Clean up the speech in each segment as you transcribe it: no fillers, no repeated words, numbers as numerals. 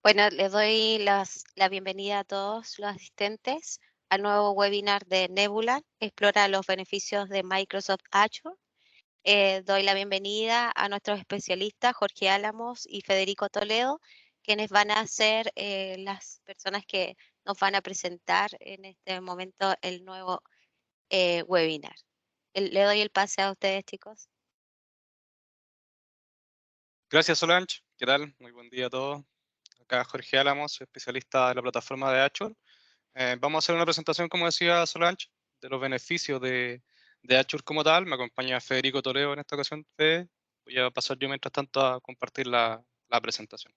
Bueno, les doy la bienvenida a todos los asistentes al nuevo webinar de Nebula, Explora los beneficios de Microsoft Azure. Doy la bienvenida a nuestros especialistas, Jorge Álamos y Federico Toledo, quienes van a ser las personas que nos van a presentar en este momento el nuevo webinar. Le doy el pase a ustedes, chicos. Gracias, Solange. ¿Qué tal? Muy buen día a todos. Acá Jorge Álamos, especialista de la plataforma de Azure. Vamos a hacer una presentación, como decía Solange, de los beneficios de Azure como tal. Me acompaña Federico Toledo en esta ocasión. Fede. Voy a pasar yo mientras tanto a compartir la presentación.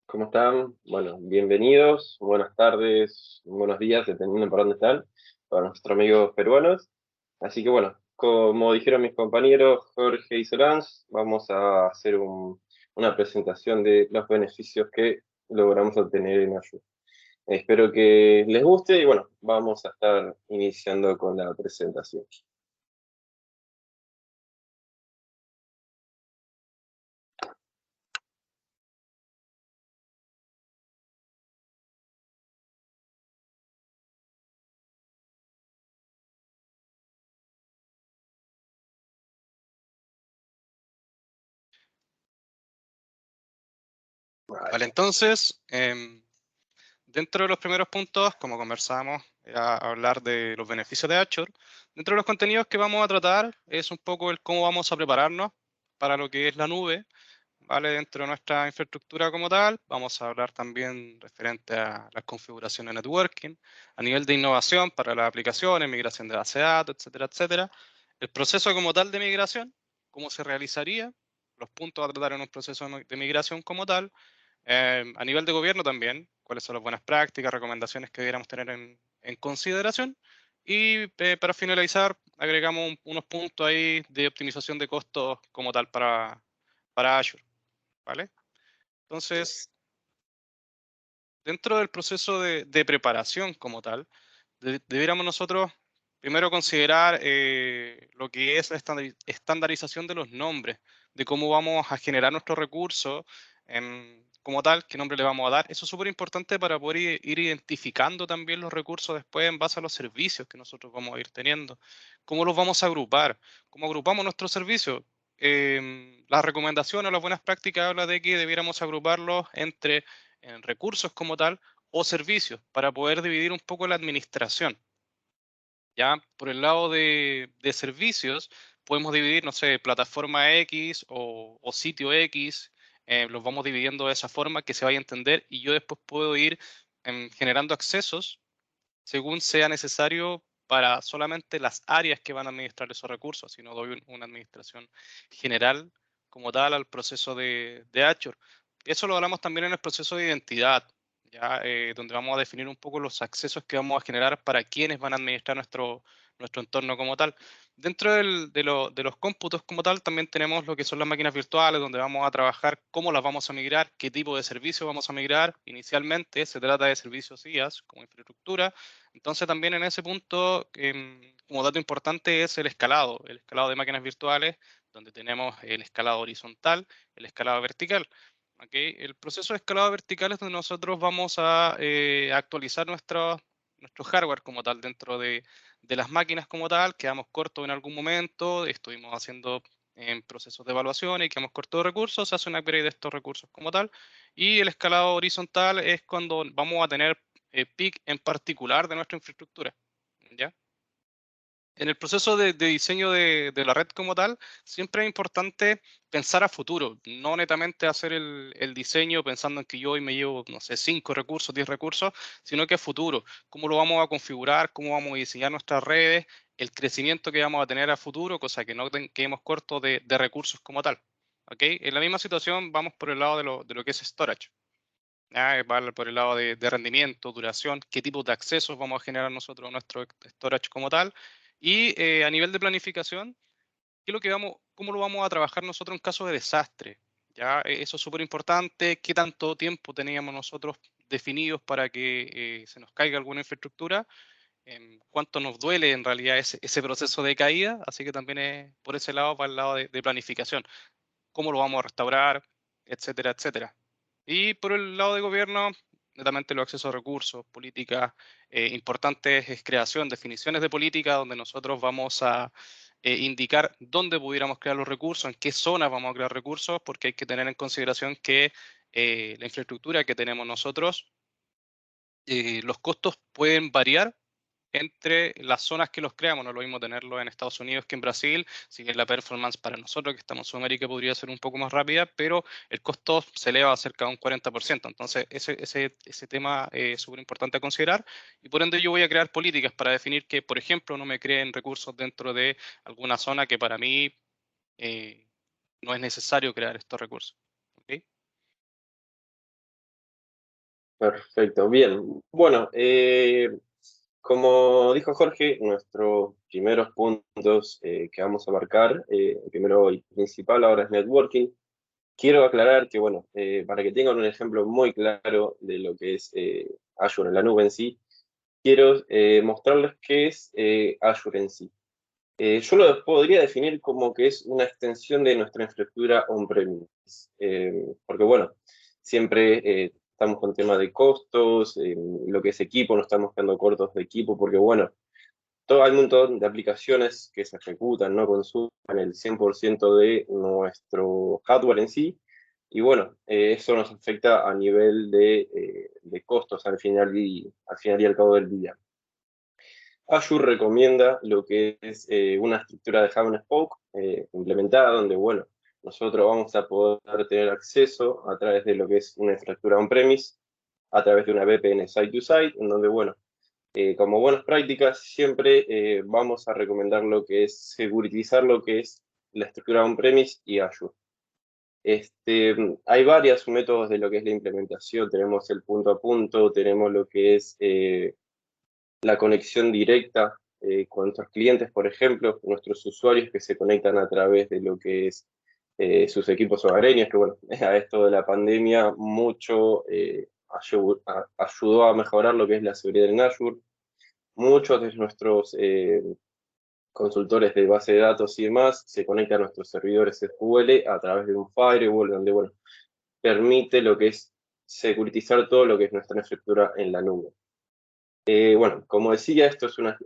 ¿Cómo están? Bueno, bienvenidos, buenas tardes, buenos días, dependiendo por dónde están, para nuestros amigos peruanos. Así que bueno, como dijeron mis compañeros Jorge y Solange, vamos a hacer una presentación de los beneficios que logramos obtener en Azure. Espero que les guste y bueno, vamos a estar iniciando con la presentación. Vale, entonces, dentro de los primeros puntos, como conversábamos, era hablar de los beneficios de Azure. Dentro de los contenidos que vamos a tratar es un poco el cómo vamos a prepararnos para lo que es la nube, ¿vale? Dentro de nuestra infraestructura como tal. Vamos a hablar también referente a las configuraciones de networking, a nivel de innovación para las aplicaciones, migración de base de datos, etcétera, etcétera. El proceso como tal de migración, cómo se realizaría, los puntos a tratar en un proceso de migración como tal. A nivel de gobierno también, cuáles son las buenas prácticas, recomendaciones que deberíamos tener en consideración. Y para finalizar, agregamos unos puntos ahí de optimización de costos como tal para Azure, ¿vale? Entonces, dentro del proceso de preparación como tal, debiéramos nosotros primero considerar lo que es la estandarización de los nombres, de cómo vamos a generar nuestros recursos como tal, qué nombre le vamos a dar. Eso es súper importante para poder ir identificando también los recursos después en base a los servicios que nosotros vamos a ir teniendo. ¿Cómo los vamos a agrupar? ¿Cómo agrupamos nuestros servicios? Las recomendaciones, las buenas prácticas habla de que debiéramos agruparlos entre en recursos como tal o servicios para poder dividir un poco la administración. Ya por el lado de servicios, podemos dividir, no sé, plataforma X o sitio X, los vamos dividiendo de esa forma que se vaya a entender y yo después puedo ir generando accesos según sea necesario para solamente las áreas que van a administrar esos recursos, si no doy una administración general como tal al proceso de Azure. Eso lo hablamos también en el proceso de identidad, ya donde vamos a definir un poco los accesos que vamos a generar para quienes van a administrar nuestro entorno como tal. Dentro de los cómputos como tal, también tenemos lo que son las máquinas virtuales, donde vamos a trabajar cómo las vamos a migrar, qué tipo de servicio vamos a migrar. Inicialmente se trata de servicios IaaS como infraestructura. Entonces también en ese punto, como dato importante, es el escalado de máquinas virtuales, donde tenemos el escalado horizontal, el escalado vertical. ¿Okay? El proceso de escalado vertical es donde nosotros vamos a actualizar nuestro hardware como tal dentro de las máquinas como tal. Quedamos cortos en algún momento, estuvimos haciendo en procesos de evaluación y quedamos cortos de recursos, se hace un upgrade de estos recursos como tal. Y el escalado horizontal es cuando vamos a tener PIC en particular de nuestra infraestructura. ¿Ya? En el proceso de diseño de la red como tal, siempre es importante pensar a futuro, no netamente hacer el diseño pensando en que yo hoy me llevo, no sé, 5 recursos, 10 recursos, sino que a futuro, cómo lo vamos a configurar, cómo vamos a diseñar nuestras redes, el crecimiento que vamos a tener a futuro, cosa que no quedemos cortos de recursos como tal. ¿Okay? En la misma situación vamos por el lado de lo que es storage. Va por el lado de rendimiento, duración, qué tipo de accesos vamos a generar nosotros a nuestro storage como tal. Y a nivel de planificación, ¿qué es lo que cómo lo vamos a trabajar nosotros en caso de desastre? ¿Ya? Eso es súper importante. ¿Qué tanto tiempo teníamos nosotros definidos para que se nos caiga alguna infraestructura? ¿Cuánto nos duele en realidad ese proceso de caída? Así que también es por ese lado, para el lado de planificación. ¿Cómo lo vamos a restaurar? Etcétera, etcétera. Y por el lado de gobierno, netamente los accesos a recursos, políticas importantes es creación, definiciones de política, donde nosotros vamos a indicar dónde pudiéramos crear los recursos, en qué zonas vamos a crear recursos, porque hay que tener en consideración que la infraestructura que tenemos nosotros, los costos pueden variar entre las zonas que los creamos. No es lo mismo tenerlo en Estados Unidos que en Brasil, si bien la performance para nosotros que estamos en Sudamérica podría ser un poco más rápida, pero el costo se eleva a cerca de un 40%. Entonces, ese tema es súper importante a considerar, y por ende yo voy a crear políticas para definir que, por ejemplo, no me creen recursos dentro de alguna zona que para mí no es necesario crear estos recursos. ¿Okay? Perfecto, bien. Bueno, como dijo Jorge, nuestros primeros puntos que vamos a marcar, el primero y principal ahora es networking. Quiero aclarar que, bueno, para que tengan un ejemplo muy claro de lo que es Azure en la nube en sí, quiero mostrarles qué es Azure en sí. Yo lo podría definir como que es una extensión de nuestra infraestructura on-premise, porque bueno, siempre estamos con temas de costos, lo que es equipo, nos estamos quedando cortos de equipo, porque bueno, todo hay un montón de aplicaciones que se ejecutan, no consumen el 100% de nuestro hardware en sí, y bueno, eso nos afecta a nivel de costos al final y al cabo del día. Azure recomienda lo que es una estructura de Hub and Spoke implementada, donde, bueno, nosotros vamos a poder tener acceso a través de lo que es una infraestructura on-premise, a través de una VPN site-to-site, en donde, bueno, como buenas prácticas, siempre vamos a recomendar lo que es securitizar lo que es la estructura on-premise y Azure. Hay varios métodos de lo que es la implementación, tenemos el punto a punto, tenemos lo que es la conexión directa con nuestros clientes, por ejemplo, nuestros usuarios que se conectan a través de lo que es sus equipos hogareños, que bueno, a esto de la pandemia mucho ayudó a mejorar lo que es la seguridad en Azure. Muchos de nuestros consultores de base de datos y demás se conectan a nuestros servidores SQL a través de un firewall, donde bueno, permite lo que es securitizar todo lo que es nuestra infraestructura en la nube. Bueno, como decía, esto es una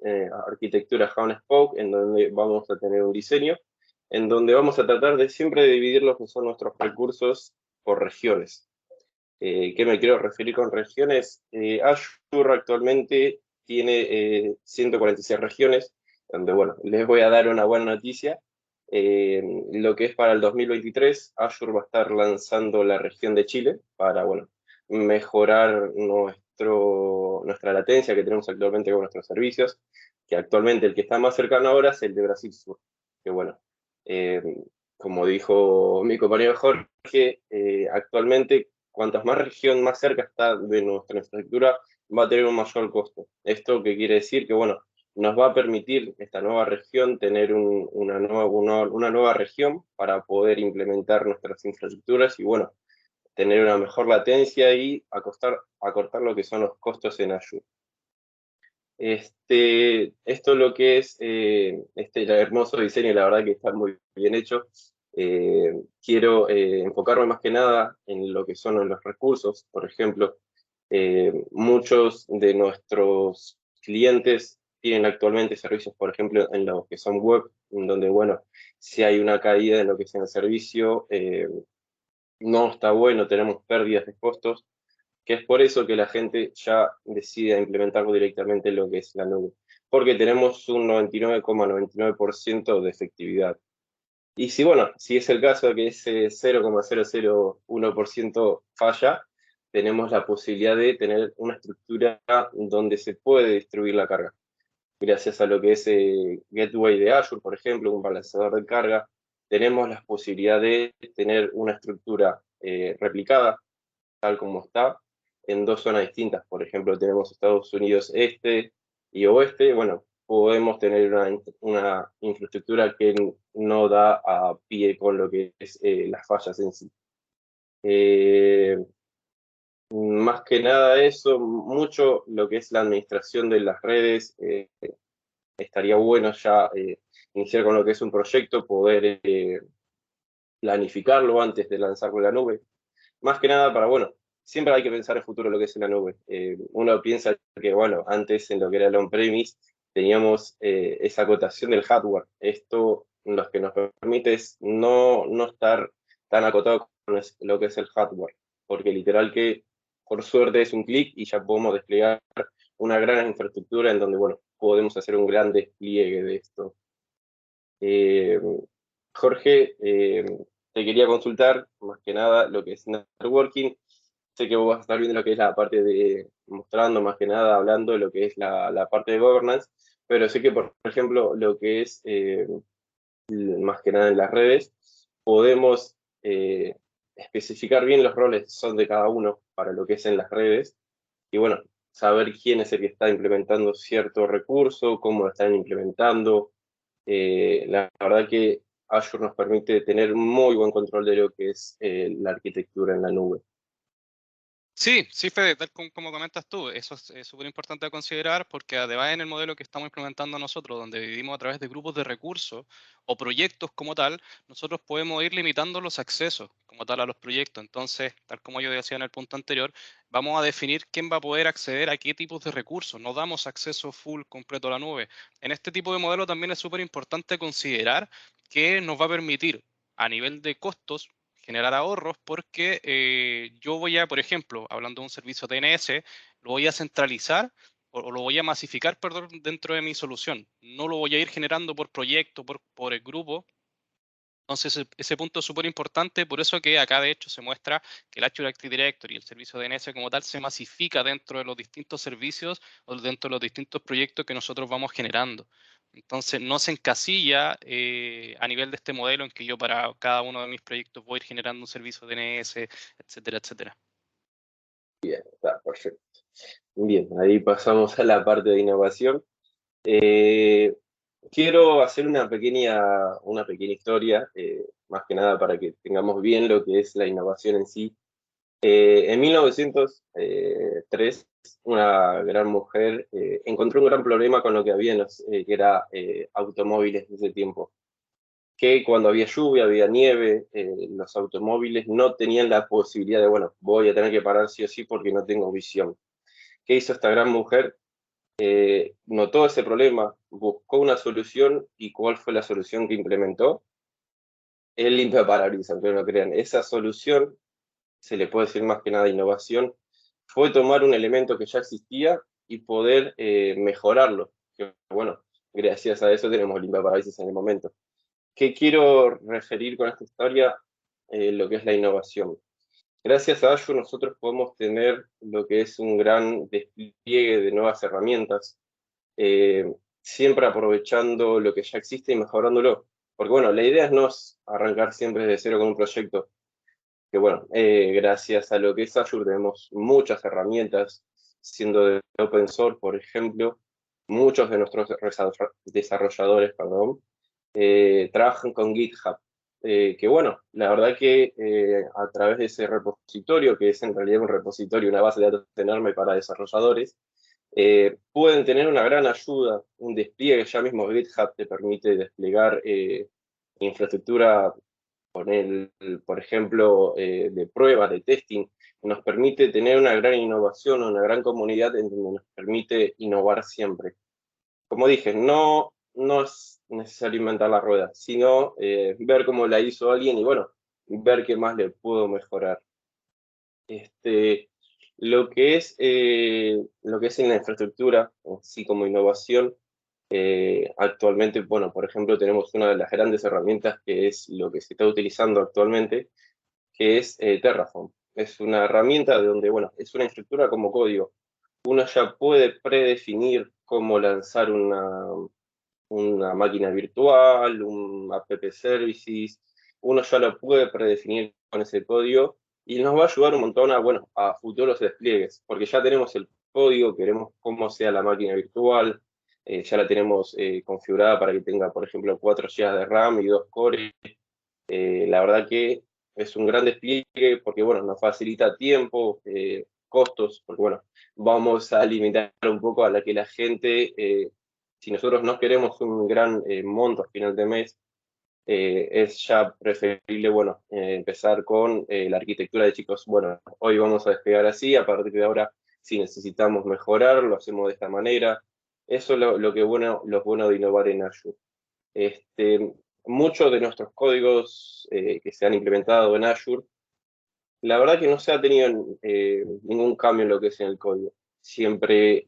arquitectura Hub and Spoke en donde vamos a tener un diseño, en donde vamos a tratar de siempre dividir lo que son nuestros recursos por regiones. ¿Qué me quiero referir con regiones? Azure actualmente tiene 146 regiones, donde, bueno, les voy a dar una buena noticia. Lo que es para el 2023, Azure va a estar lanzando la región de Chile para, bueno, mejorar nuestra latencia que tenemos actualmente con nuestros servicios, que actualmente el que está más cercano ahora es el de Brasil Sur, que bueno, eh, como dijo mi compañero Jorge, actualmente cuantas más región más cerca está de nuestra infraestructura, va a tener un mayor costo. ¿Esto qué quiere decir? Que bueno, nos va a permitir esta nueva región tener una nueva región para poder implementar nuestras infraestructuras y bueno, tener una mejor latencia y acortar lo que son los costos en Azure. Esto lo que es este hermoso diseño, la verdad que está muy bien hecho. Quiero enfocarme más que nada en lo que son los recursos. Por ejemplo, muchos de nuestros clientes tienen actualmente servicios, por ejemplo, en los que son web, en donde, bueno, si hay una caída en lo que es en el servicio, no está bueno, tenemos pérdidas de costos, que es por eso que la gente ya decide implementarlo directamente en lo que es la nube, porque tenemos un 99,99% de efectividad. Y si, bueno, si es el caso de que ese 0,001% falla, tenemos la posibilidad de tener una estructura donde se puede distribuir la carga. Gracias a lo que es Gateway de Azure, por ejemplo, un balanceador de carga, tenemos la posibilidad de tener una estructura replicada, tal como está, en dos zonas distintas. Por ejemplo, tenemos Estados Unidos este y oeste. Bueno, podemos tener una infraestructura que no da a pie con lo que es las fallas en sí. Más que nada eso, mucho lo que es la administración de las redes, estaría bueno ya iniciar con lo que es un proyecto, poder planificarlo antes de lanzarlo a la nube. más que nada para, bueno, siempre hay que pensar en futuro lo que es en la nube. Uno piensa que, bueno, antes en lo que era el on-premise teníamos esa acotación del hardware. Esto lo que nos permite es no estar tan acotado con lo que es el hardware, porque literal que por suerte es un clic y ya podemos desplegar una gran infraestructura en donde, bueno, podemos hacer un gran despliegue de esto. Jorge, te quería consultar más que nada lo que es networking. Sé que vos vas a estar viendo lo que es la parte de, mostrando más que nada, hablando de lo que es la parte de governance, pero sé que, por ejemplo, lo que es más que nada en las redes, podemos especificar bien los roles que son de cada uno para lo que es en las redes, y bueno, saber quién es el que está implementando cierto recurso, cómo lo están implementando. La verdad que Azure nos permite tener muy buen control de lo que es la arquitectura en la nube. Sí, sí, Fede, tal como comentas tú, eso es súper importante a considerar porque además en el modelo que estamos implementando nosotros, donde vivimos a través de grupos de recursos o proyectos como tal, nosotros podemos ir limitando los accesos como tal a los proyectos. Entonces, tal como yo decía en el punto anterior, vamos a definir quién va a poder acceder a qué tipos de recursos. No damos acceso full completo a la nube. En este tipo de modelo también es súper importante considerar que nos va a permitir a nivel de costos generar ahorros porque yo voy a, por ejemplo, hablando de un servicio DNS, lo voy a centralizar o lo voy a masificar, perdón, dentro de mi solución. No lo voy a ir generando por proyecto, por el grupo. Entonces, ese punto es súper importante, por eso que acá de hecho se muestra que el Azure Active Directory y el servicio DNS como tal se masifica dentro de los distintos servicios o dentro de los distintos proyectos que nosotros vamos generando. Entonces, no se encasilla a nivel de este modelo en que yo para cada uno de mis proyectos voy a ir generando un servicio DNS, etcétera, etcétera. Bien, está perfecto. Bien, ahí pasamos a la parte de innovación. Quiero hacer una pequeña historia, más que nada para que tengamos bien lo que es la innovación en sí. En 1903, una gran mujer encontró un gran problema con lo que había que era automóviles de ese tiempo. Que cuando había lluvia, había nieve, los automóviles no tenían la posibilidad de, bueno, voy a tener que parar sí o sí porque no tengo visión. ¿Qué hizo esta gran mujer? Notó ese problema, buscó una solución, y ¿cuál fue la solución que implementó? El limpiaparabrisas, aunque no lo crean. Esa solución, se le puede decir más que nada innovación, fue tomar un elemento que ya existía y poder mejorarlo. Que, bueno, gracias a eso tenemos limpiaparabrisas en el momento. ¿Qué quiero referir con esta historia? Lo que es la innovación. Gracias a Azure nosotros podemos tener lo que es un gran despliegue de nuevas herramientas, siempre aprovechando lo que ya existe y mejorándolo. Porque bueno, la idea no es arrancar siempre desde cero con un proyecto, que bueno, gracias a lo que es Azure tenemos muchas herramientas, siendo de open source, por ejemplo, muchos de nuestros desarrolladores, perdón, trabajan con GitHub, que bueno, la verdad que a través de ese repositorio, que es en realidad un repositorio, una base de datos enorme para desarrolladores, pueden tener una gran ayuda, un despliegue. Ya mismo GitHub te permite desplegar infraestructura, por ejemplo, de prueba, de testing, nos permite tener una gran innovación, una gran comunidad en donde nos permite innovar siempre. Como dije, no es necesario inventar la rueda, sino ver cómo la hizo alguien y bueno, ver qué más le puedo mejorar. Lo que es en la infraestructura, así como innovación, actualmente, bueno, por ejemplo, tenemos una de las grandes herramientas que es lo que se está utilizando actualmente, que es Terraform. Es una herramienta de donde, bueno, es una estructura como código. Uno ya puede predefinir cómo lanzar una máquina virtual, un app services. Uno ya lo puede predefinir con ese código y nos va a ayudar un montón a, bueno, a futuros despliegues, porque ya tenemos el código, queremos cómo sea la máquina virtual, ya la tenemos configurada para que tenga, por ejemplo, 4 GB de RAM y 2 cores. La verdad que es un gran despliegue porque, bueno, nos facilita tiempo, costos, porque, bueno, vamos a limitar un poco a la que la gente, si nosotros no queremos un gran monto a final de mes, es ya preferible, bueno, empezar con la arquitectura de chicos. Bueno, hoy vamos a despegar así, a partir de ahora, si necesitamos mejorar, lo hacemos de esta manera. Eso es lo que lo bueno de innovar en Azure. Muchos de nuestros códigos que se han implementado en Azure, la verdad que no se ha tenido ningún cambio en lo que es en el código. Siempre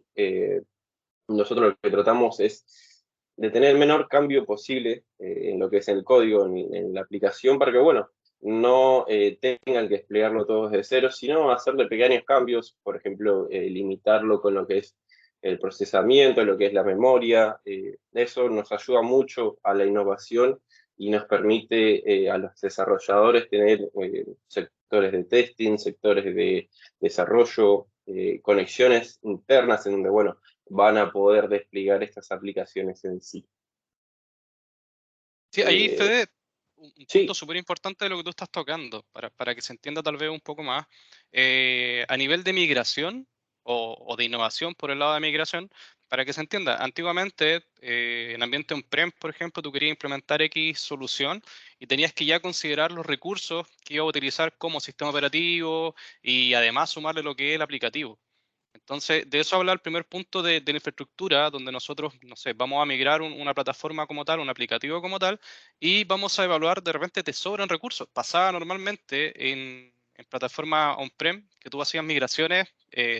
nosotros lo que tratamos es de tener el menor cambio posible en lo que es el código, en la aplicación, para que, bueno, no tengan que desplegarlo todo desde cero, sino hacerle pequeños cambios, por ejemplo, limitarlo con lo que es el procesamiento, lo que es la memoria. Eso nos ayuda mucho a la innovación y nos permite a los desarrolladores tener sectores de testing, sectores de desarrollo, conexiones internas en donde, bueno, van a poder desplegar estas aplicaciones en sí. Sí, ahí, Fede, un punto Sí, súper importante de lo que tú estás tocando, para que se entienda tal vez un poco más. A nivel de migración o de innovación por el lado de migración, para que se entienda, antiguamente en ambiente on-prem, por ejemplo, tú querías implementar X solución y tenías que ya considerar los recursos que iba a utilizar como sistema operativo y además sumarle lo que es el aplicativo. Entonces, de eso habla el primer punto de la infraestructura, donde nosotros, no sé, vamos a migrar una plataforma como tal, un aplicativo como tal, y vamos a evaluar, de repente te sobran recursos. Pasaba normalmente en plataforma on-prem, que tú hacías migraciones,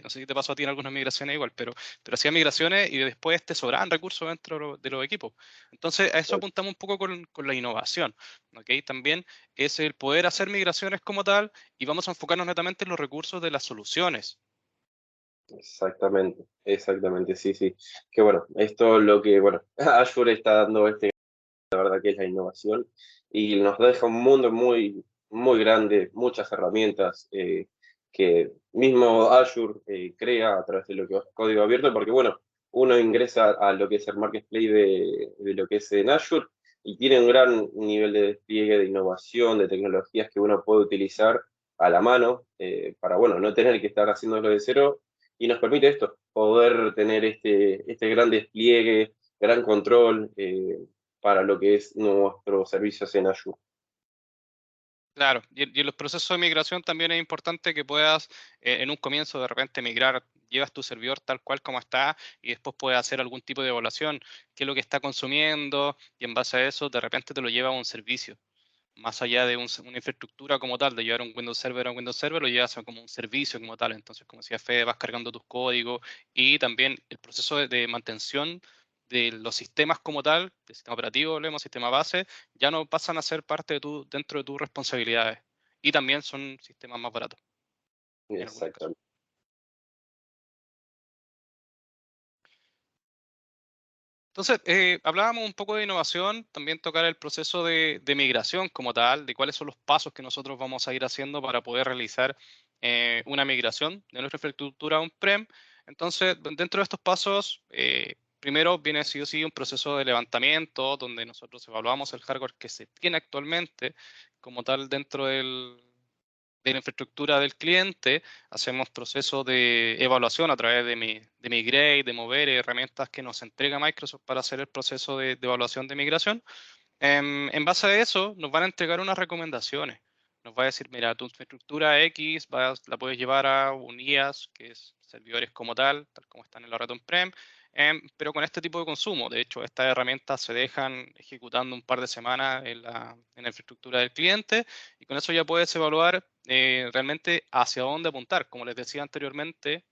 no sé si te pasó a ti en algunas migraciones igual, pero hacías migraciones y después te sobraban recursos dentro de los equipos. Entonces, a eso apuntamos un poco con la innovación, ¿ok? También es el poder hacer migraciones como tal y vamos a enfocarnos netamente en los recursos de las soluciones. exactamente, sí, sí. Que bueno, esto es lo que, bueno, Azure está dando la verdad que es la innovación y nos deja un mundo muy, muy grande, muchas herramientas que mismo Azure crea a través de lo que es código abierto, porque bueno, uno ingresa a lo que es el marketplace de lo que es en Azure y tiene un gran nivel de despliegue, de innovación, de tecnologías que uno puede utilizar a la mano para, bueno, no tener que estar haciéndolo de cero y nos permite esto, poder tener este gran despliegue, gran control para lo que es nuestros servicios en Azure. Claro, y en los procesos de migración también es importante que puedas en un comienzo de repente migrar, llevas tu servidor tal cual como está y después puedes hacer algún tipo de evaluación, qué es lo que está consumiendo y en base a eso de repente te lo lleva a un servicio. Más allá de una infraestructura como tal, de llevar un Windows Server a un Windows Server, lo llevas a como un servicio como tal. Entonces, como decía Fede, vas cargando tus códigos y también el proceso de mantención de los sistemas como tal, del sistema operativo, hablemos, sistema base, ya no pasan a ser parte dentro de tus responsabilidades. Y también son sistemas más baratos, en algunos casos. Exactamente. Entonces, hablábamos un poco de innovación, también tocar el proceso de migración como tal, de cuáles son los pasos que nosotros vamos a ir haciendo para poder realizar una migración de nuestra infraestructura on-prem. Entonces, dentro de estos pasos, primero viene sí o sí un proceso de levantamiento, donde nosotros evaluamos el hardware que se tiene actualmente como tal dentro de la infraestructura del cliente, hacemos procesos de evaluación a través de Migrate, de Mover, herramientas que nos entrega Microsoft para hacer el proceso de evaluación de migración. En base a eso, nos van a entregar unas recomendaciones. Nos va a decir, mira, tu infraestructura X la puedes llevar a un IaaS, que es servidores como tal como están en la red on-prem, pero con este tipo de consumo. De hecho, estas herramientas se dejan ejecutando un par de semanas en la infraestructura del cliente y con eso ya puedes evaluar realmente hacia dónde apuntar. Como les decía anteriormente,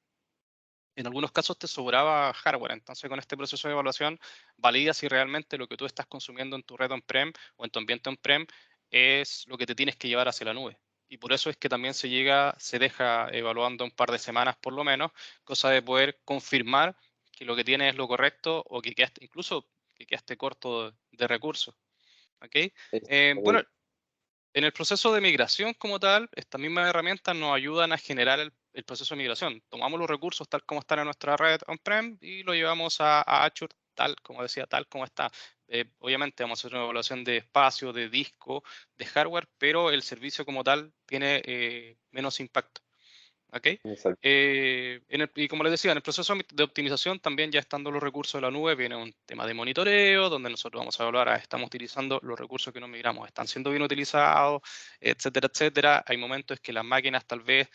en algunos casos te sobraba hardware, entonces con este proceso de evaluación valida si realmente lo que tú estás consumiendo en tu red on-prem o en tu ambiente on-prem es lo que te tienes que llevar hacia la nube. Y por eso es que también se deja evaluando un par de semanas por lo menos, cosa de poder confirmar que lo que tienes es lo correcto o que quedaste, incluso que quedaste corto de recursos. ¿Ok? Bueno, Exactamente. en el proceso de migración como tal, estas mismas herramientas nos ayudan a generar el proceso de migración. Tomamos los recursos tal como están en nuestra red on-prem y lo llevamos a Azure tal, como decía, tal como está. Obviamente vamos a hacer una evaluación de espacio, de disco, de hardware, pero el servicio como tal tiene menos impacto. ¿ok? Exacto. Y como les decía, en el proceso de optimización también, ya estando los recursos de la nube, viene un tema de monitoreo, donde nosotros vamos a evaluar, estamos utilizando los recursos que nos migramos, están siendo bien utilizados, etcétera, etcétera. Hay momentos que las máquinas tal vez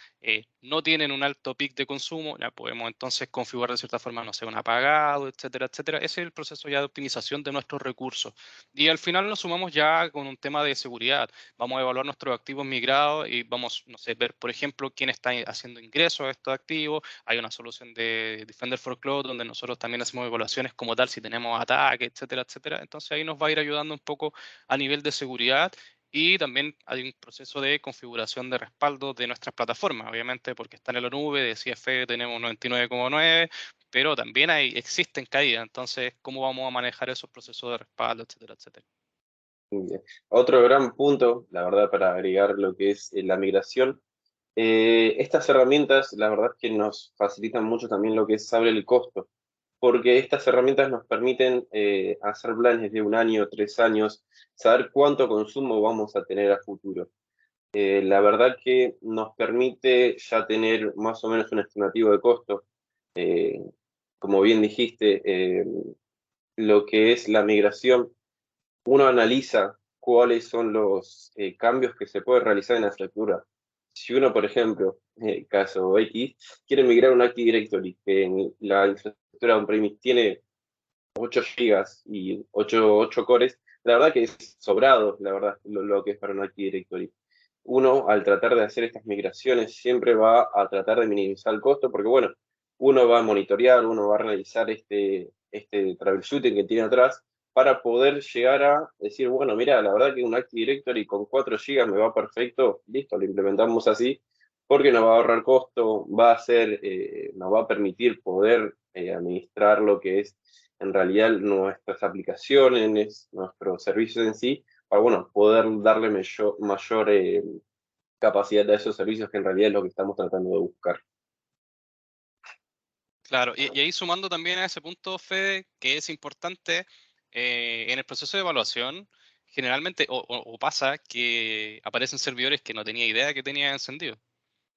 no tienen un alto pic de consumo, ya podemos entonces configurar de cierta forma, no sé, un apagado, etcétera, etcétera. Ese es el proceso ya de optimización de nuestros recursos. Y al final nos sumamos ya con un tema de seguridad. Vamos a evaluar nuestros activos migrados y vamos, no sé, ver, por ejemplo, quién está haciendo ingresos a estos activos. Hay una solución de Defender for Cloud donde nosotros también hacemos evaluaciones como tal, si tenemos ataques, etcétera, etcétera. Entonces ahí nos va a ir ayudando un poco a nivel de seguridad. Y también hay un proceso de configuración de respaldo de nuestras plataformas, obviamente porque están en la nube, de CFE tenemos 99,9, pero también existen caídas. Entonces, ¿cómo vamos a manejar esos procesos de respaldo, etcétera, etcétera? Bien. Otro gran punto, la verdad, para agregar lo que es la migración. Estas herramientas, la verdad es que nos facilitan mucho también lo que es saber el costo, porque estas herramientas nos permiten hacer planes de 1 año, 3 años, saber cuánto consumo vamos a tener a futuro. La verdad que nos permite ya tener más o menos un estimativo de costo. Eh, Como bien dijiste, lo que es la migración, uno analiza cuáles son los cambios que se puede realizar en la infraestructura. Si uno, por ejemplo, caso X, quiere migrar un Active Directory, que en la infraestructura on-premise tiene 8 gigas y 8 cores, la verdad que es sobrado, la verdad, lo que es para un Active Directory. Uno, al tratar de hacer estas migraciones, siempre va a tratar de minimizar el costo, porque bueno, uno va a monitorear, uno va a realizar este troubleshooting que tiene atrás, para poder llegar a decir, bueno, mira, la verdad que un Active Directory con 4 GB me va perfecto, listo, lo implementamos así, porque nos va a ahorrar costo, nos va a permitir poder administrar lo que es en realidad nuestras aplicaciones, nuestros servicios en sí, para bueno, poder darle mayor capacidad a esos servicios que en realidad es lo que estamos tratando de buscar. Claro, y ahí sumando también a ese punto, Fede, que es importante, en el proceso de evaluación, generalmente o pasa que aparecen servidores que no tenía idea que tenía encendido.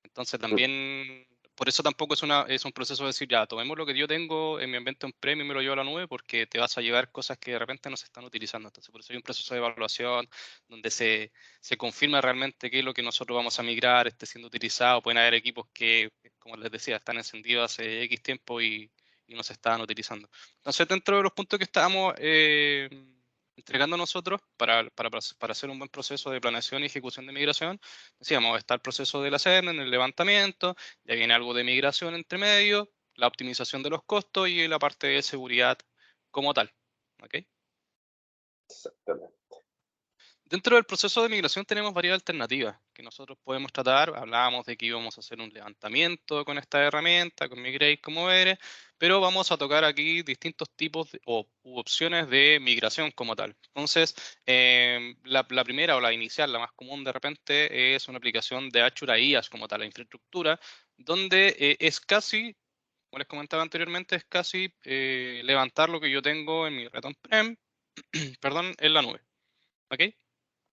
Entonces también, por eso tampoco es un proceso de decir, ya, tomemos lo que yo tengo en mi ambiente on-prem y me lo llevo a la nube, porque te vas a llevar cosas que de repente no se están utilizando. Entonces, por eso hay un proceso de evaluación donde se confirma realmente qué es lo que nosotros vamos a migrar, esté siendo utilizado. Pueden haber equipos que, como les decía, están encendidos hace X tiempo y no se estaban utilizando. Entonces, dentro de los puntos que estábamos entregando nosotros para hacer un buen proceso de planeación y ejecución de migración, decíamos, está el proceso del en el levantamiento, ya viene algo de migración entre medio, la optimización de los costos y la parte de seguridad como tal. ¿Ok? Exactamente. Dentro del proceso de migración tenemos varias alternativas que nosotros podemos tratar. Hablábamos de que íbamos a hacer un levantamiento con esta herramienta, con Migrate como eres, pero vamos a tocar aquí distintos tipos u opciones de migración como tal. Entonces, la primera o la inicial, la más común de repente, es una aplicación de Azure a IaaS como tal, la infraestructura, donde es casi, como les comentaba anteriormente, es casi levantar lo que yo tengo en mi red on-prem, perdón, en la nube. ¿Ok?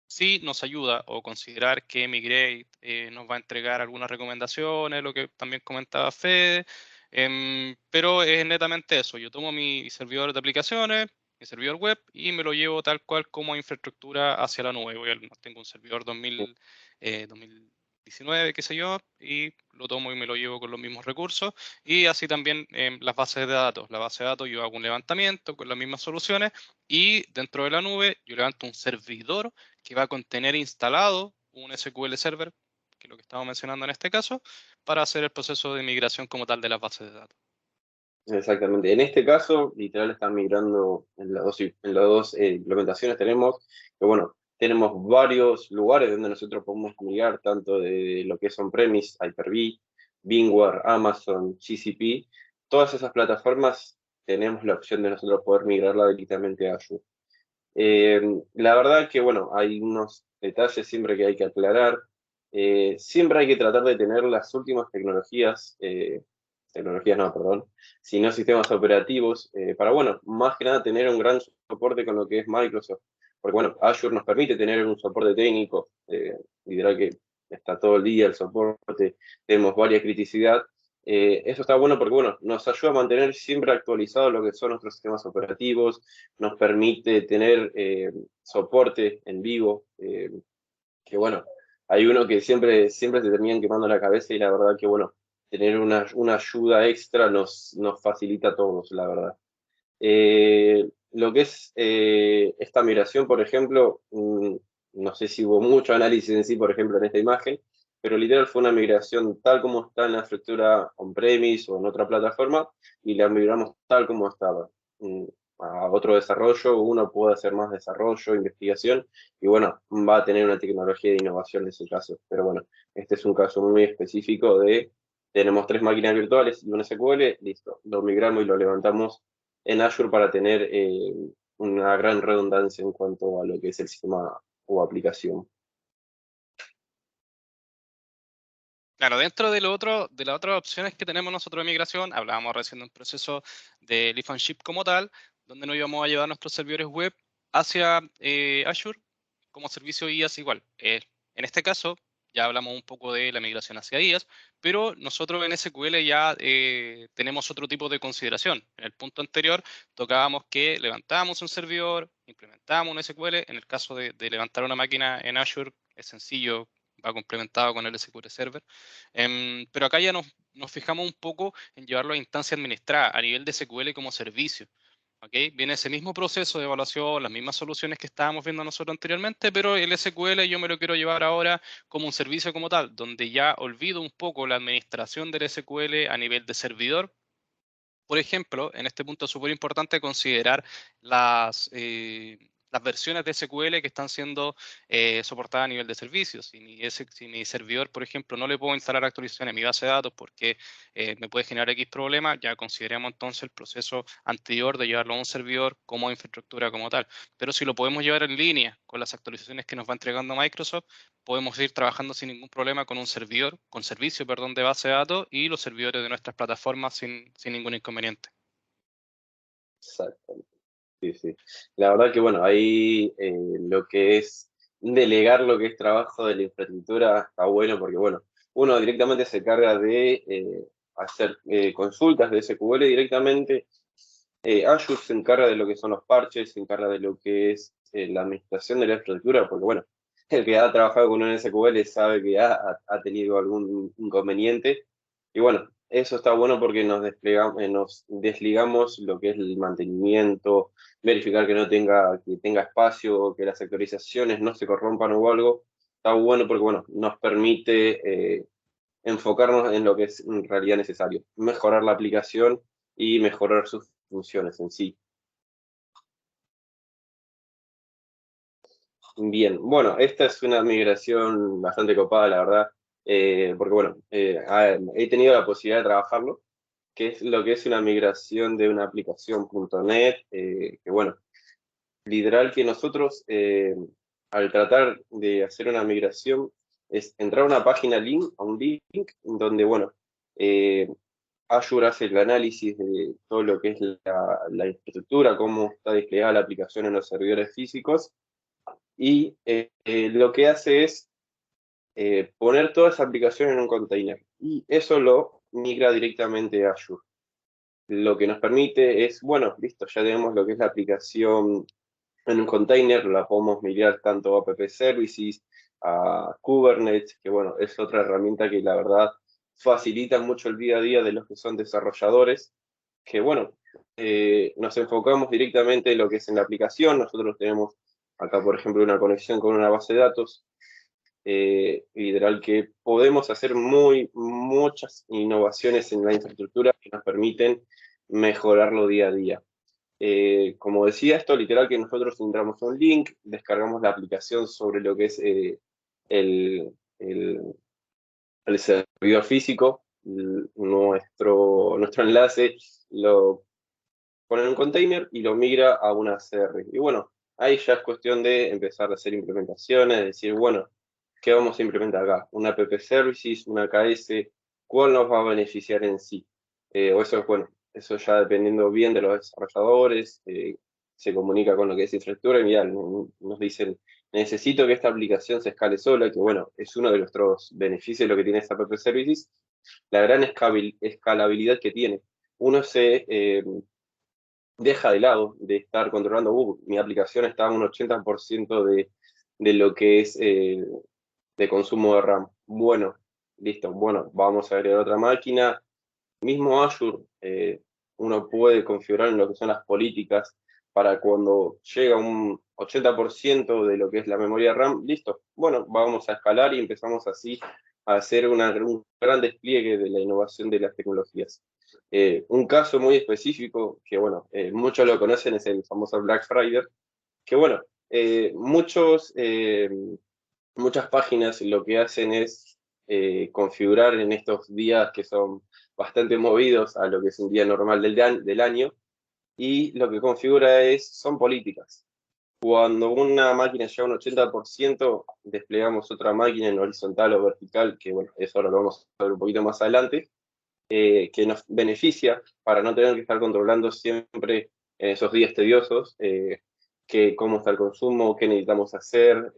Sí nos ayuda o considerar que Migrate nos va a entregar algunas recomendaciones, lo que también comentaba Fede, pero es netamente eso. Yo tomo mi servidor de aplicaciones, mi servidor web y me lo llevo tal cual como infraestructura hacia la nube. Tengo un servidor 2019, qué sé yo, y lo tomo y me lo llevo con los mismos recursos. Y así también las bases de datos. La base de datos yo hago un levantamiento con las mismas soluciones y dentro de la nube yo levanto un servidor que va a contener instalado un SQL Server, que es lo que estamos mencionando en este caso, para hacer el proceso de migración como tal de las bases de datos. Exactamente. En este caso, literal, están migrando en las dos implementaciones. Bueno, tenemos varios lugares donde nosotros podemos migrar, tanto de lo que es on-premise, Hyper-V, VMware, Amazon, GCP. Todas esas plataformas tenemos la opción de nosotros poder migrarla directamente a Azure. La verdad que, bueno, hay unos detalles siempre que hay que aclarar. Siempre hay que tratar de tener las últimas tecnologías no, perdón, sino sistemas operativos, para, bueno, más que nada tener un gran soporte con lo que es Microsoft. Porque, bueno, Azure nos permite tener un soporte técnico, literal que está todo el día el soporte, tenemos varias criticidad. Eso está bueno porque, bueno, nos ayuda a mantener siempre actualizado lo que son nuestros sistemas operativos, nos permite tener soporte en vivo, que bueno, hay uno que siempre se terminan quemando la cabeza y la verdad que, bueno, tener una ayuda extra nos facilita a todos, la verdad. Lo que es esta migración, por ejemplo, no sé si hubo mucho análisis en sí, por ejemplo, en esta imagen, pero literal fue una migración tal como está en la estructura on-premise o en otra plataforma, y la migramos tal como estaba. A otro desarrollo, uno puede hacer más desarrollo, investigación, y bueno, va a tener una tecnología de innovación en ese caso. Pero bueno, este es un caso muy específico de, tenemos 3 máquinas virtuales y un SQL, listo, lo migramos y lo levantamos en Azure para tener una gran redundancia en cuanto a lo que es el sistema o aplicación. Claro, dentro de de las otras opciones que tenemos nosotros de migración, hablábamos recién de un proceso de lift and shift como tal, donde nos íbamos a llevar nuestros servidores web hacia Azure como servicio IaaS igual. En este caso, ya hablamos un poco de la migración hacia IaaS, pero nosotros en SQL ya tenemos otro tipo de consideración. En el punto anterior tocábamos que levantábamos un servidor, implementábamos un SQL. En el caso de levantar una máquina en Azure es sencillo, va complementado con el SQL Server. Pero acá ya nos fijamos un poco en llevarlo a instancia administrada a nivel de SQL como servicio. ¿Okay? Viene ese mismo proceso de evaluación, las mismas soluciones que estábamos viendo nosotros anteriormente, pero el SQL yo me lo quiero llevar ahora como un servicio como tal, donde ya olvido un poco la administración del SQL a nivel de servidor. Por ejemplo, en este punto es súper importante considerar las versiones de SQL que están siendo soportadas a nivel de servicios. Si mi servidor, por ejemplo, no le puedo instalar actualizaciones a mi base de datos porque me puede generar X problema, ya consideremos entonces el proceso anterior de llevarlo a un servidor como infraestructura como tal. Pero si lo podemos llevar en línea con las actualizaciones que nos va entregando Microsoft, podemos ir trabajando sin ningún problema con un servidor, con servicio, perdón, de base de datos y los servidores de nuestras plataformas sin ningún inconveniente. Exactamente. Sí, sí. La verdad que bueno, ahí lo que es delegar lo que es trabajo de la infraestructura está bueno porque bueno, uno directamente se carga de hacer consultas de SQL directamente. Azure se encarga de lo que son los parches, se encarga de lo que es la administración de la infraestructura, porque bueno, el que ha trabajado con un SQL sabe que ha tenido algún inconveniente. Y bueno, eso está bueno porque nos desligamos lo que es el mantenimiento, verificar que que tenga espacio, que las actualizaciones no se corrompan o algo. Está bueno porque bueno, nos permite enfocarnos en lo que es en realidad necesario, mejorar la aplicación y mejorar sus funciones en sí. Bien, bueno, esta es una migración bastante copada, la verdad, porque bueno, he tenido la posibilidad de trabajarlo, que es lo que es una migración de una aplicación .NET, que bueno, literal que nosotros al tratar de hacer una migración es entrar a una página a un link, donde bueno, Azure hace el análisis de todo lo que es la infraestructura, cómo está desplegada la aplicación en los servidores físicos, y lo que hace es poner toda esa aplicación en un container, y eso lo migra directamente a Azure. Lo que nos permite es, bueno, listo, ya tenemos lo que es la aplicación en un container, la podemos migrar tanto a App Services, a Kubernetes, que bueno, es otra herramienta que la verdad facilita mucho el día a día de los que son desarrolladores, que bueno, nos enfocamos directamente en lo que es en la aplicación. Nosotros tenemos acá, por ejemplo, una conexión con una base de datos, literal que podemos hacer muchas innovaciones en la infraestructura que nos permiten mejorarlo día a día. Como decía, esto literal que nosotros entramos a un link, descargamos la aplicación sobre lo que es el, el, el servidor físico, nuestro enlace lo pone en un container y lo migra a una CR. Y bueno, ahí ya es cuestión de empezar a hacer implementaciones, decir, bueno, ¿qué vamos a implementar acá? ¿Una app services, una KS? ¿Cuál nos va a beneficiar en sí? O eso es bueno, eso ya dependiendo bien de los desarrolladores, se comunica con lo que es infraestructura y ya nos dicen necesito que esta aplicación se escale sola, que bueno, es uno de nuestros beneficios lo que tiene SAP App Services, la gran escalabilidad que tiene. Uno se deja de lado de estar controlando, mi aplicación está a un 80% de lo que es de consumo de RAM. Bueno, listo, bueno, vamos a agregar otra máquina. Mismo Azure, uno puede configurar en lo que son las políticas para cuando llega un 80% de lo que es la memoria RAM, listo, bueno, vamos a escalar y empezamos así a hacer un gran despliegue de la innovación de las tecnologías. Un caso muy específico, que bueno, muchos lo conocen, es el famoso Black Friday, que bueno, muchas páginas lo que hacen es configurar en estos días que son bastante movidos a lo que es un día normal del año, y lo que configura son políticas. Cuando una máquina llega a un 80%, desplegamos otra máquina en horizontal o vertical, que bueno, eso ahora lo vamos a ver un poquito más adelante, que nos beneficia para no tener que estar controlando siempre en esos días tediosos cómo está el consumo, qué necesitamos hacer,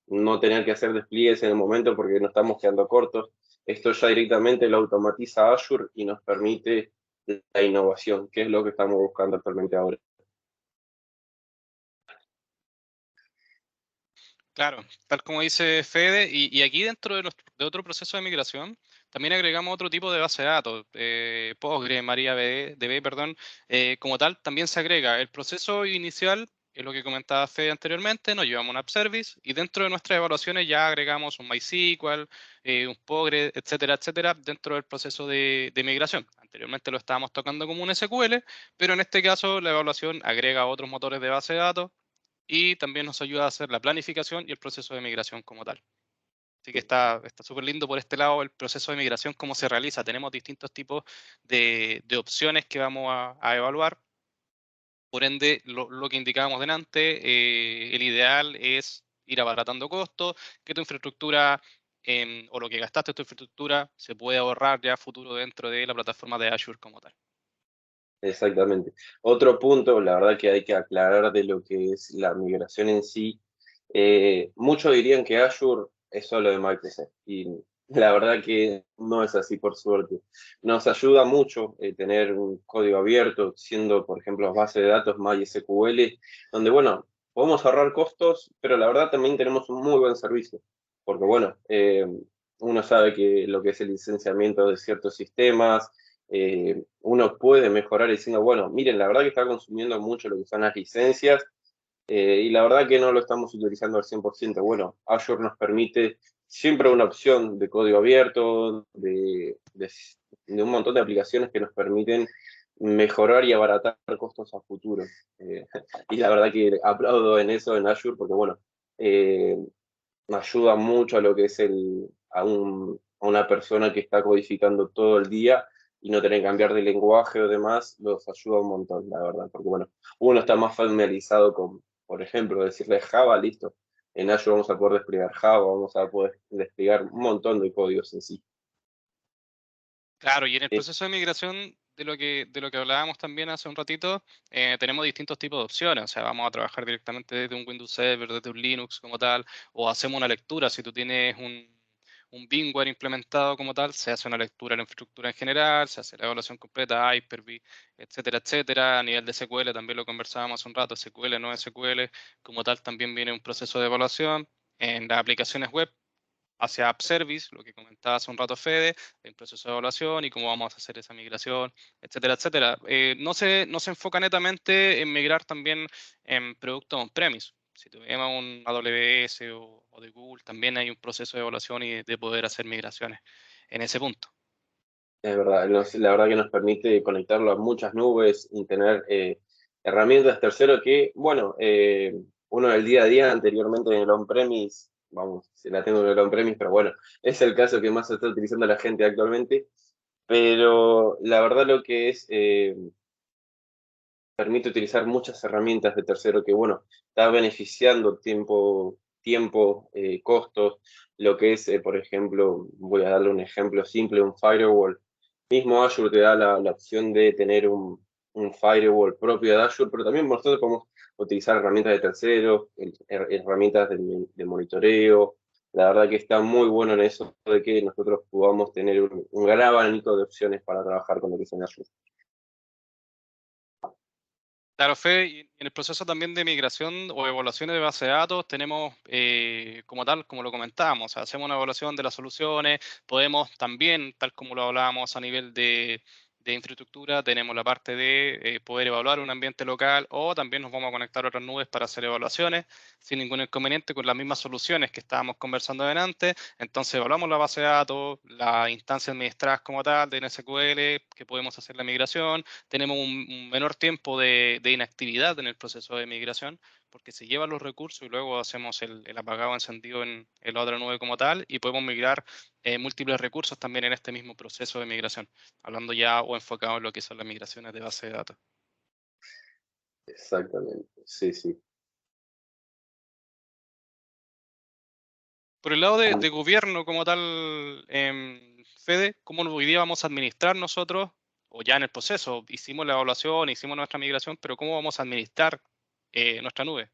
no tener que hacer despliegues en el momento porque nos estamos quedando cortos. Esto ya directamente lo automatiza Azure y nos permite la innovación, que es lo que estamos buscando actualmente ahora. Claro, tal como dice Fede, y aquí dentro de otro proceso de migración, también agregamos otro tipo de base de datos, Postgre, MariaDB, perdón, como tal, también se agrega el proceso inicial, es lo que comentaba Fede anteriormente, nos llevamos un app service, y dentro de nuestras evaluaciones ya agregamos un MySQL, un Postgre, etcétera, etcétera, dentro del proceso de migración. Anteriormente lo estábamos tocando como un SQL, pero en este caso la evaluación agrega otros motores de base de datos, y también nos ayuda a hacer la planificación y el proceso de migración como tal. Así que está súper lindo por este lado el proceso de migración, cómo se realiza. Tenemos distintos tipos de opciones que vamos a evaluar. Por ende, lo que indicábamos delante, el ideal es ir abaratando costos, que tu infraestructura o lo que gastaste en tu infraestructura se puede ahorrar ya a futuro dentro de la plataforma de Azure como tal. Exactamente. Otro punto, la verdad que hay que aclarar de lo que es la migración en sí. Muchos dirían que Azure es solo de Microsoft y la verdad que no es así, por suerte. Nos ayuda mucho tener un código abierto, siendo, por ejemplo, base de datos MySQL, donde, bueno, podemos ahorrar costos, pero la verdad también tenemos un muy buen servicio, porque, bueno, uno sabe que lo que es el licenciamiento de ciertos sistemas, uno puede mejorar diciendo, bueno, miren, la verdad que está consumiendo mucho lo que son las licencias y la verdad que no lo estamos utilizando al 100%. Bueno, Azure nos permite siempre una opción de código abierto, de un montón de aplicaciones que nos permiten mejorar y abaratar costos a futuro. Y la verdad que aplaudo en eso en Azure porque, bueno, me ayuda mucho a lo que es a una persona que está codificando todo el día y no tener que cambiar de lenguaje o demás, los ayuda un montón, la verdad, porque bueno, uno está más familiarizado con, por ejemplo, decirle Java, listo, en Azure vamos a poder desplegar Java, vamos a poder desplegar un montón de códigos en sí. Claro, y en el proceso de migración, de lo que hablábamos también hace un ratito, tenemos distintos tipos de opciones. O sea, vamos a trabajar directamente desde un Windows Server, desde un Linux como tal, o hacemos una lectura. Si tú tienes un VMware implementado como tal, se hace una lectura de la infraestructura en general, se hace la evaluación completa, Hyper-V, etcétera, etcétera. A nivel de SQL, también lo conversábamos hace un rato, SQL, no SQL, como tal también viene un proceso de evaluación. En las aplicaciones web, hacia App Service, lo que comentaba hace un rato Fede, el proceso de evaluación y cómo vamos a hacer esa migración, etcétera, etcétera. No se enfoca netamente en migrar también en productos on-premise. Si tuviéramos un AWS o de Google, también hay un proceso de evaluación y de poder hacer migraciones en ese punto. Es verdad, la verdad que nos permite conectarlo a muchas nubes y tener herramientas tercero que, bueno, uno en el día a día anteriormente en el on-premise, vamos, se la tengo en el on-premise, pero bueno, es el caso que más se está utilizando la gente actualmente, pero la verdad lo que permite utilizar muchas herramientas de tercero que, bueno, está beneficiando costos, lo que es, por ejemplo, voy a darle un ejemplo simple, un firewall. Mismo Azure te da la opción de tener un firewall propio de Azure, pero también nosotros podemos utilizar herramientas de terceros, herramientas de monitoreo. La verdad que está muy bueno en eso de que nosotros podamos tener un gran abanico de opciones para trabajar con lo que es en Azure. Claro, Fede, y en el proceso también de migración o evaluaciones de base de datos tenemos como tal, como lo comentábamos, hacemos una evaluación de las soluciones, podemos también, tal como lo hablábamos a nivel de infraestructura, tenemos la parte de poder evaluar un ambiente local o también nos vamos a conectar a otras nubes para hacer evaluaciones sin ningún inconveniente con las mismas soluciones que estábamos conversando antes. Entonces evaluamos la base de datos, las instancias administradas como tal de NSQL, que podemos hacer la migración, tenemos un menor tiempo de inactividad en el proceso de migración, porque se llevan los recursos y luego hacemos el apagado encendido en la otra nube como tal y podemos migrar múltiples recursos también en este mismo proceso de migración, hablando ya o enfocado en lo que son las migraciones de base de datos. Exactamente, sí, sí. Por el lado de gobierno como tal, Fede, ¿cómo hoy día vamos a administrar nosotros? O ya en el proceso, hicimos la evaluación, hicimos nuestra migración, pero ¿cómo vamos a administrar nuestra nube?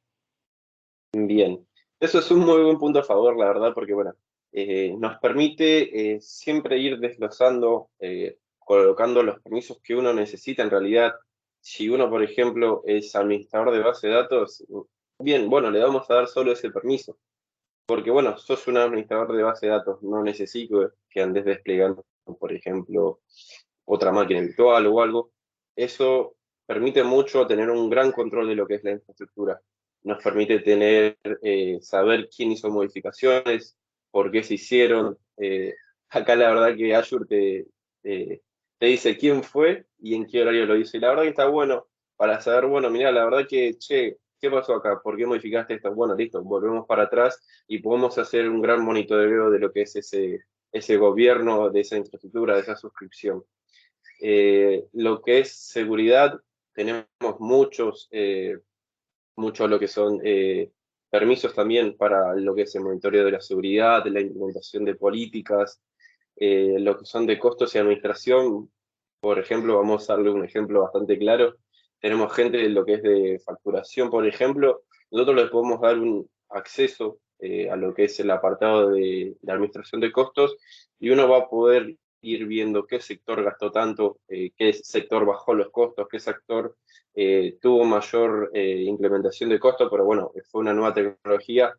Bien, eso es un muy buen punto a favor, la verdad, porque bueno, nos permite siempre ir desglosando, colocando los permisos que uno necesita en realidad. Si uno, por ejemplo, es administrador de base de datos, bien, bueno, le vamos a dar solo ese permiso, porque bueno, sos un administrador de base de datos, no necesito que andes desplegando, por ejemplo, otra máquina virtual o algo. Eso permite mucho tener un gran control de lo que es la infraestructura. Nos permite saber quién hizo modificaciones, por qué se hicieron. Acá la verdad que Azure te dice quién fue y en qué horario lo hizo. Y la verdad que está bueno para saber, bueno, mira, la verdad que, che, ¿qué pasó acá? ¿Por qué modificaste esto? Bueno, listo, volvemos para atrás y podemos hacer un gran monitoreo de lo que es ese gobierno, de esa infraestructura, de esa suscripción. Lo que es seguridad, tenemos muchos lo que son permisos también para lo que es el monitoreo de la seguridad, de la implementación de políticas, lo que son de costos y administración. Por ejemplo, vamos a darle un ejemplo bastante claro. Tenemos gente de lo que es de facturación, por ejemplo. Nosotros les podemos dar un acceso a lo que es el apartado de administración de costos y uno va a poder ir viendo qué sector gastó tanto, qué sector bajó los costos, qué sector tuvo mayor implementación de costos, pero bueno, fue una nueva tecnología.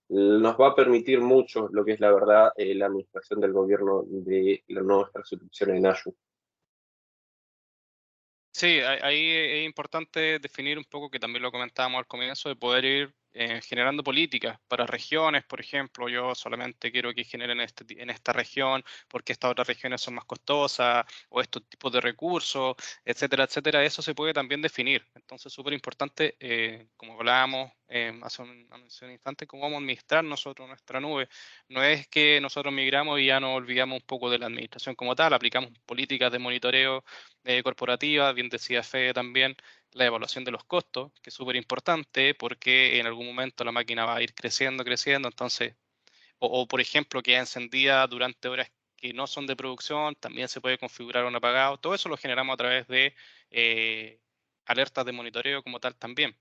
Nos va a permitir mucho lo que es la verdad, la administración del gobierno de nuestras suscripciones en Azure. Sí, ahí es importante definir un poco, que también lo comentábamos al comienzo, de poder ir generando políticas para regiones, por ejemplo. Yo solamente quiero que generen en esta región porque estas otras regiones son más costosas, o estos tipos de recursos, etcétera, etcétera. Eso se puede también definir. Entonces, súper importante, como hablábamos hace un instante, cómo vamos a administrar nosotros nuestra nube. No es que nosotros migramos y ya nos olvidamos un poco de la administración como tal, aplicamos políticas de monitoreo corporativa, bien decía Fede también, la evaluación de los costos, que es súper importante porque en algún momento la máquina va a ir creciendo, creciendo, entonces, o por ejemplo, queda encendida durante horas que no son de producción, también se puede configurar un apagado, todo eso lo generamos a través de alertas de monitoreo como tal también.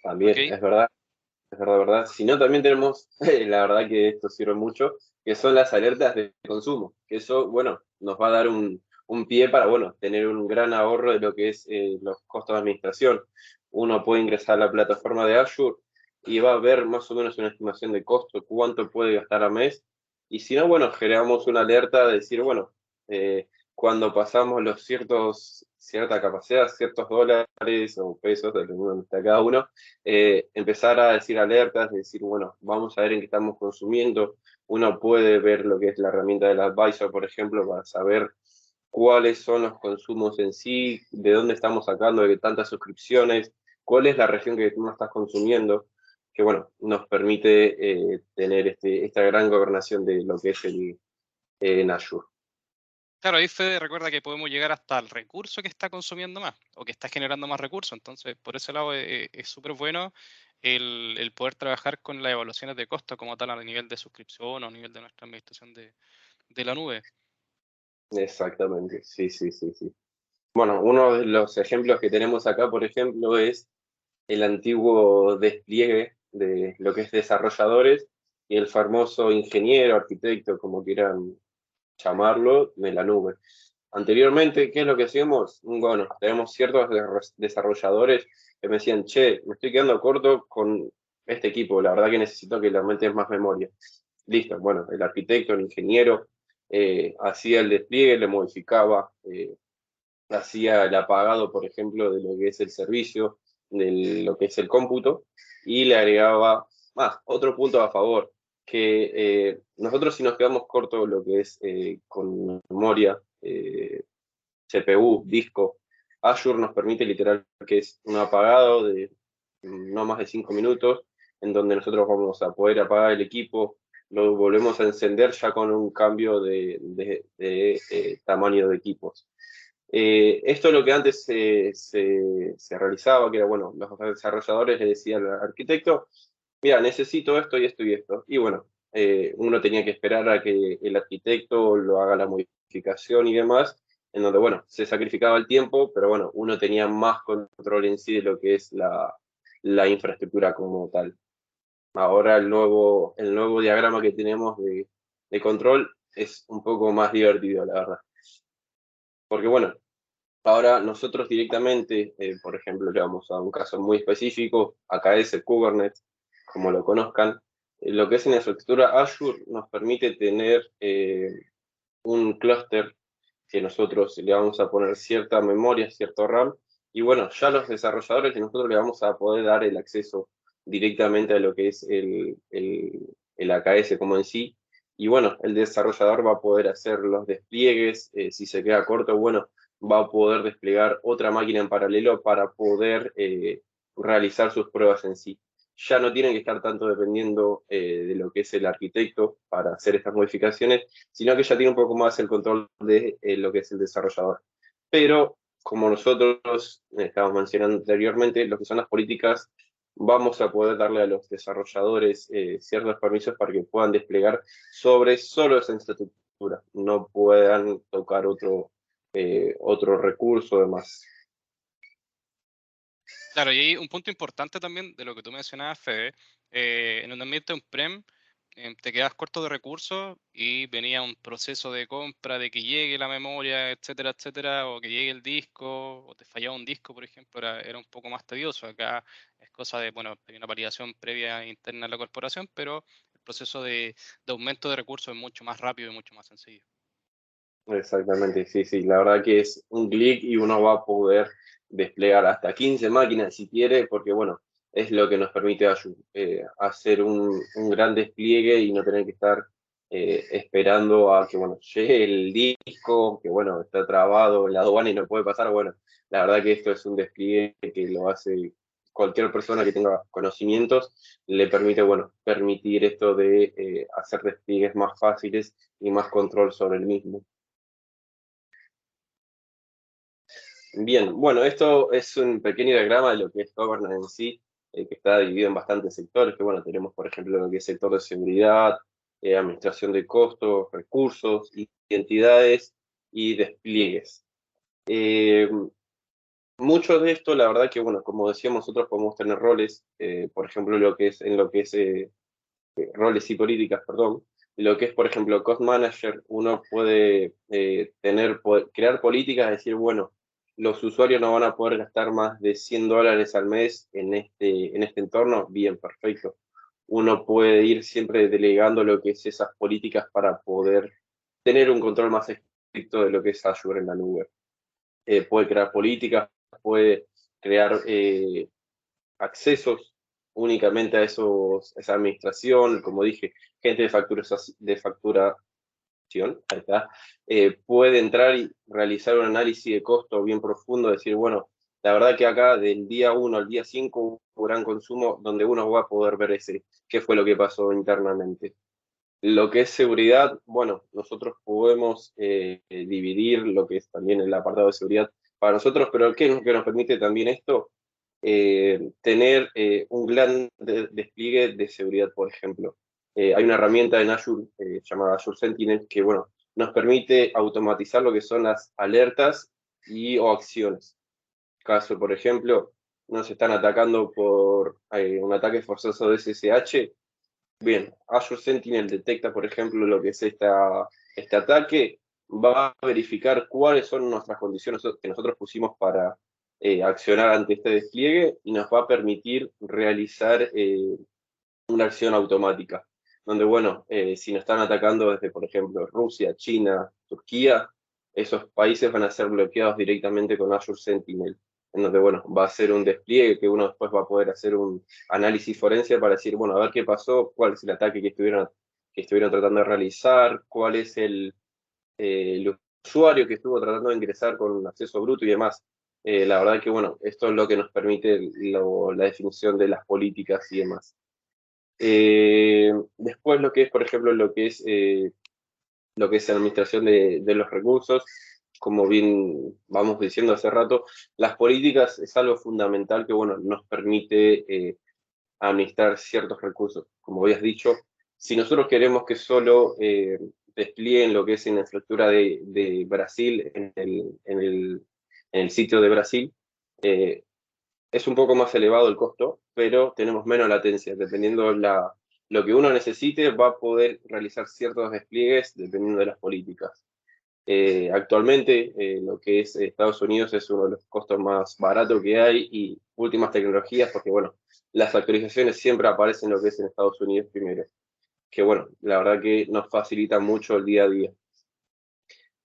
También, ¿Ok? es verdad, verdad. Si no, también tenemos, la verdad que esto sirve mucho, que son las alertas de consumo, que eso, bueno, nos va a dar un pie para, bueno, tener un gran ahorro de lo que es los costos de administración. Uno puede ingresar a la plataforma de Azure y va a ver más o menos una estimación de costo, cuánto puede gastar a mes, y si no, bueno, generamos una alerta de decir, bueno, cuando pasamos cierta capacidad, ciertos dólares o pesos, dependiendo de donde está cada uno, empezar a decir alertas, decir, bueno, vamos a ver en qué estamos consumiendo. Uno puede ver lo que es la herramienta del advisor, por ejemplo, para saber cuáles son los consumos en sí, de dónde estamos sacando de tantas suscripciones, cuál es la región que tú no estás consumiendo, que bueno, nos permite tener esta gran gobernación de lo que es en Azure. Claro, ahí Fede recuerda que podemos llegar hasta el recurso que está consumiendo más o que está generando más recursos. Entonces, por ese lado es súper bueno el poder trabajar con las evaluaciones de costo como tal a nivel de suscripción o a nivel de nuestra administración de la nube. Exactamente, sí, sí, sí, sí. Bueno, uno de los ejemplos que tenemos acá, por ejemplo, es el antiguo despliegue de lo que es desarrolladores y el famoso ingeniero, arquitecto, como quieran llamarlo, de la nube. Anteriormente, ¿qué es lo que hacíamos? Bueno, tenemos ciertos desarrolladores que me decían, che, me estoy quedando corto con este equipo, la verdad que necesito que le aumentes más memoria. Listo, bueno, el arquitecto, el ingeniero, hacía el despliegue, le modificaba, hacía el apagado, por ejemplo, de lo que es el servicio, de lo que es el cómputo, y le agregaba más, otro punto a favor, que nosotros si nos quedamos cortos lo que es con memoria, CPU, disco, Azure nos permite literal que es un apagado de no más de 5 minutos, en donde nosotros vamos a poder apagar el equipo, lo volvemos a encender ya con un cambio de tamaño de equipos. Esto es lo que antes se realizaba, que era, bueno, los desarrolladores le decían al arquitecto, mira, necesito esto y esto y esto. Y bueno, uno tenía que esperar a que el arquitecto lo haga la modificación y demás, en donde, bueno, se sacrificaba el tiempo, pero bueno, uno tenía más control en sí de lo que es la infraestructura como tal. Ahora el nuevo diagrama que tenemos de control es un poco más divertido, la verdad. Porque bueno, ahora nosotros directamente, por ejemplo, le vamos a un caso muy específico, AKS Kubernetes, como lo conozcan. Lo que es en la infraestructura Azure nos permite tener un clúster que nosotros le vamos a poner cierta memoria, cierto RAM, y bueno, ya los desarrolladores que nosotros le vamos a poder dar el acceso directamente a lo que es el AKS como en sí, y bueno, el desarrollador va a poder hacer los despliegues, si se queda corto, bueno, va a poder desplegar otra máquina en paralelo para poder realizar sus pruebas en sí. Ya no tienen que estar tanto dependiendo de lo que es el arquitecto para hacer estas modificaciones, sino que ya tiene un poco más el control de lo que es el desarrollador. Pero, como nosotros estábamos mencionando anteriormente, lo que son las políticas, vamos a poder darle a los desarrolladores ciertos permisos para que puedan desplegar sobre solo esa infraestructura, no puedan tocar otro recurso demás. Claro, y hay un punto importante también de lo que tú mencionabas, Fede. En un ambiente on-prem, te quedas corto de recursos y venía un proceso de compra, de que llegue la memoria, etcétera, etcétera, o que llegue el disco, o te fallaba un disco, por ejemplo, era un poco más tedioso. Acá es cosa de, bueno, hay una validación previa interna en la corporación, pero el proceso de aumento de recursos es mucho más rápido y mucho más sencillo. Exactamente, sí, sí. La verdad que es un clic y uno va a poder desplegar hasta 15 máquinas si quiere, porque bueno, es lo que nos permite hacer un gran despliegue y no tener que estar esperando a que bueno, llegue el disco, que bueno, está trabado en la aduana y no puede pasar. Bueno, la verdad que esto es un despliegue que lo hace cualquier persona que tenga conocimientos, le permite, bueno, permitir esto de hacer despliegues más fáciles y más control sobre el mismo. Bien, bueno, esto es un pequeño diagrama de lo que es Governance en sí, que está dividido en bastantes sectores, que bueno, tenemos por ejemplo lo que es sector de seguridad, administración de costos, recursos, identidades y despliegues. Eh, Mucho de esto, la verdad que bueno, como decíamos, nosotros podemos tener roles, por ejemplo, en lo que es roles y políticas, perdón, lo que es, por ejemplo, Cost Manager, uno puede crear políticas, decir, bueno, los usuarios no van a poder gastar más de $100 al mes en este entorno, bien, perfecto. Uno puede ir siempre delegando lo que es esas políticas para poder tener un control más estricto de lo que es Azure en la nube. Puede crear políticas, puede crear accesos únicamente a esa administración, como dije, gente de facturación, ahí está, puede entrar y realizar un análisis de costo bien profundo, decir, bueno, la verdad que acá del día 1 al día 5 hubo un gran consumo donde uno va a poder ver qué fue lo que pasó internamente. Lo que es seguridad, bueno, nosotros podemos dividir lo que es también el apartado de seguridad para nosotros, pero ¿qué es lo que nos permite también esto? Tener un gran despliegue de seguridad, por ejemplo. Hay una herramienta en Azure llamada Azure Sentinel que, bueno, nos permite automatizar lo que son las alertas o acciones. Caso, por ejemplo, nos están atacando por un ataque forzoso de SSH. Bien, Azure Sentinel detecta, por ejemplo, lo que es este ataque, va a verificar cuáles son nuestras condiciones que nosotros pusimos para accionar ante este despliegue y nos va a permitir realizar una acción automática, donde, bueno, si nos están atacando desde, por ejemplo, Rusia, China, Turquía, esos países van a ser bloqueados directamente con Azure Sentinel, en donde, bueno, va a ser un despliegue que uno después va a poder hacer un análisis forense para decir, bueno, a ver qué pasó, cuál es el ataque que estuvieron tratando de realizar, cuál es el usuario que estuvo tratando de ingresar con acceso bruto y demás. La verdad que, bueno, esto es lo que nos permite la definición de las políticas y demás. Después lo que es, por ejemplo, lo que es la administración de los recursos, como bien vamos diciendo hace rato, las políticas es algo fundamental que, bueno, nos permite administrar ciertos recursos. Como habías dicho, si nosotros queremos que solo desplieguen lo que es en la infraestructura de Brasil, en el sitio de Brasil, es un poco más elevado el costo, pero tenemos menos latencia. Dependiendo lo que uno necesite, va a poder realizar ciertos despliegues dependiendo de las políticas. Actualmente, lo que es Estados Unidos es uno de los costos más baratos que hay y últimas tecnologías, porque, bueno, las actualizaciones siempre aparecen lo que es en Estados Unidos primero. Que, bueno, la verdad que nos facilita mucho el día a día.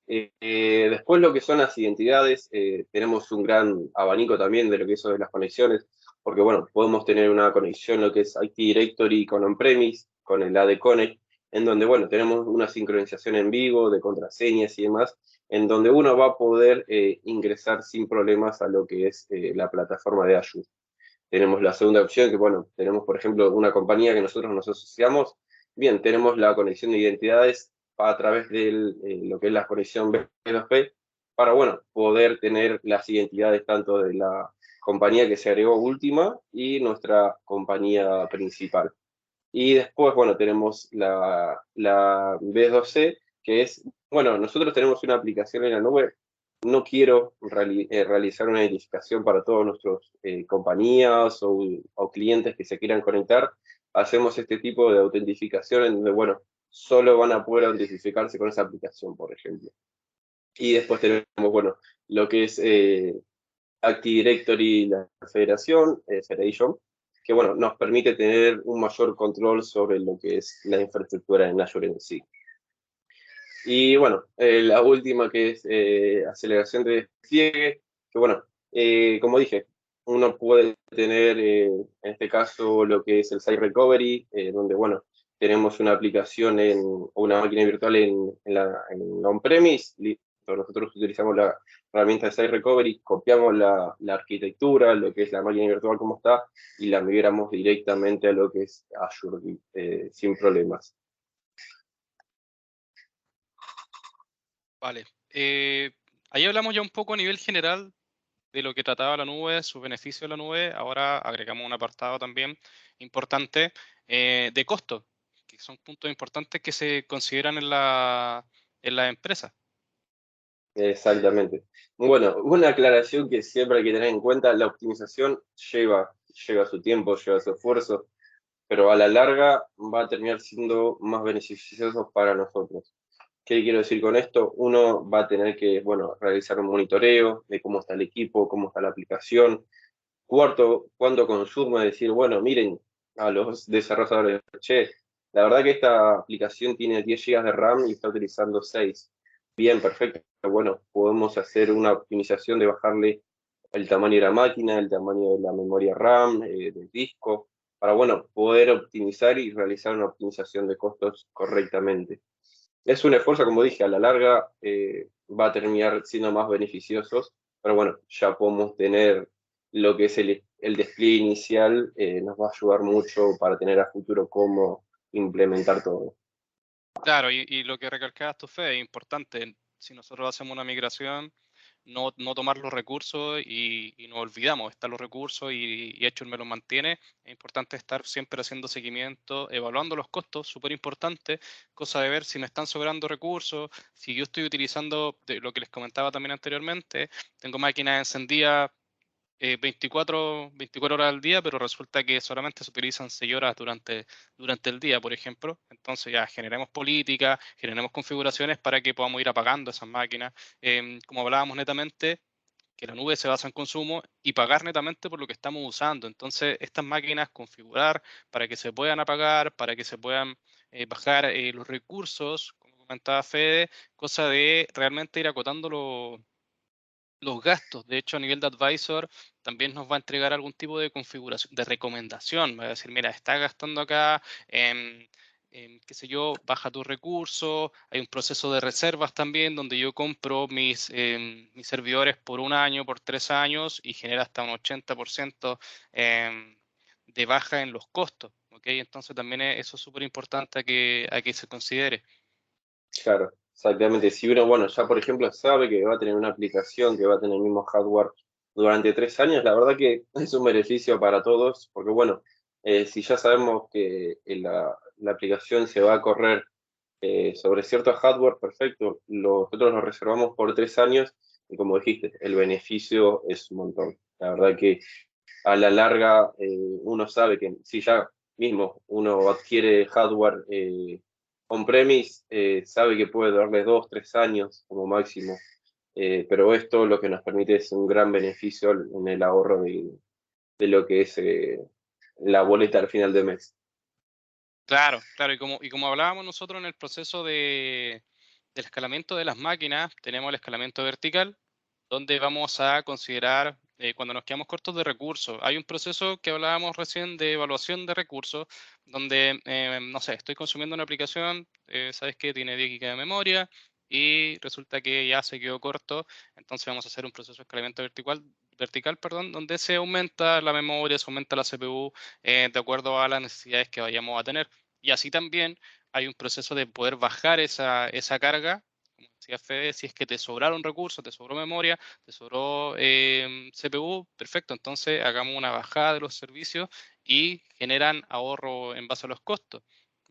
Después lo que son las identidades, tenemos un gran abanico también de lo que es de las conexiones, porque bueno, podemos tener una conexión lo que es IT Directory con on-premise, con el AD Connect, en donde bueno, tenemos una sincronización en vivo de contraseñas y demás, en donde uno va a poder ingresar sin problemas a lo que es la plataforma de Azure. Tenemos la segunda opción, que bueno, tenemos por ejemplo una compañía que nosotros nos asociamos, bien, tenemos la conexión de identidades a través de lo que es la conexión B2P, para bueno, poder tener las identidades tanto de la compañía que se agregó última y nuestra compañía principal. Y después, bueno, tenemos la B2C, que es, bueno, nosotros tenemos una aplicación en la nube. No quiero realizar una identificación para todos nuestros compañías o clientes que se quieran conectar. Hacemos este tipo de autentificación en donde, bueno, solo van a poder autentificarse con esa aplicación, por ejemplo. Y después tenemos, bueno, lo que es Active Directory, la Federación, Federation, que bueno, nos permite tener un mayor control sobre lo que es la infraestructura en Azure en sí. Y bueno, la última que es aceleración de despliegue, que bueno, como dije, uno puede tener en este caso lo que es el Site Recovery, donde bueno, tenemos una aplicación o una máquina virtual en on-premise, nosotros utilizamos la herramienta de Site Recovery, copiamos la arquitectura, lo que es la máquina virtual como está, y la migramos directamente a lo que es Azure sin problemas. Vale. Ahí hablamos ya un poco a nivel general de lo que trataba la nube, sus beneficios de la nube. Ahora agregamos un apartado también importante de costo, que son puntos importantes que se consideran en la empresa. Exactamente. Bueno, una aclaración que siempre hay que tener en cuenta, la optimización lleva su tiempo, lleva su esfuerzo, pero a la larga va a terminar siendo más beneficioso para nosotros. ¿Qué quiero decir con esto? Uno va a tener que, bueno, realizar un monitoreo de cómo está el equipo, cómo está la aplicación. Cuarto, cuánto consume, decir, bueno, miren a los desarrolladores, che, la verdad que esta aplicación tiene 10 GB de RAM y está utilizando 6. Bien, perfecto. Bueno, podemos hacer una optimización de bajarle el tamaño de la máquina, el tamaño de la memoria RAM, del disco, para, bueno, poder optimizar y realizar una optimización de costos correctamente. Es un esfuerzo, como dije, a la larga va a terminar siendo más beneficiosos, pero bueno, ya podemos tener lo que es el despliegue inicial, nos va a ayudar mucho para tener a futuro cómo implementar todo. Claro, y lo que recalcabas tú, Fe, es importante. Si nosotros hacemos una migración, no tomar los recursos y nos olvidamos, están los recursos y Azure me los mantiene. Es importante estar siempre haciendo seguimiento, evaluando los costos, súper importante, cosa de ver si me están sobrando recursos, si yo estoy utilizando, de lo que les comentaba también anteriormente, tengo máquinas encendidas 24 horas al día, pero resulta que solamente se utilizan 6 horas durante el día, por ejemplo. Entonces ya generemos políticas, generemos configuraciones para que podamos ir apagando esas máquinas. Como hablábamos netamente, que la nube se basa en consumo y pagar netamente por lo que estamos usando. Entonces, estas máquinas configurar para que se puedan apagar, para que se puedan bajar los recursos, como comentaba Fede, cosa de realmente ir acotando los gastos. De hecho, a nivel de advisor, también nos va a entregar algún tipo de configuración, de recomendación. Va a decir, mira, está gastando acá, qué sé yo, baja tus recursos. Hay un proceso de reservas también, donde yo compro mis servidores por 1 año, por 3 años, y genera hasta un 80% de baja en los costos. ¿Ok? Entonces, también eso es súper importante a que se considere. Claro, exactamente. Si uno, bueno, ya por ejemplo sabe que va a tener una aplicación que va a tener el mismo hardware durante 3 años, la verdad que es un beneficio para todos, porque bueno, si ya sabemos que la aplicación se va a correr sobre cierto hardware, perfecto, nosotros lo reservamos por 3 años y como dijiste, el beneficio es un montón. La verdad que a la larga uno sabe que si ya mismo uno adquiere hardware on-premise, sabe que puede darle 2, 3 años como máximo, pero esto lo que nos permite es un gran beneficio en el ahorro de lo que es la boleta al final de mes. Claro, claro, y como hablábamos nosotros en el proceso del escalamiento de las máquinas, tenemos el escalamiento vertical, donde vamos a considerar cuando nos quedamos cortos de recursos. Hay un proceso que hablábamos recién de evaluación de recursos, donde, no sé, estoy consumiendo una aplicación, sabes que tiene 10 GB de memoria y resulta que ya se quedó corto, entonces vamos a hacer un proceso de escalamiento vertical, perdón, donde se aumenta la memoria, se aumenta la CPU de acuerdo a las necesidades que vayamos a tener. Y así también hay un proceso de poder bajar esa carga, como decía Fede, si es que te sobraron recursos, te sobró memoria, te sobró CPU, perfecto, entonces hagamos una bajada de los servicios y generan ahorro en base a los costos.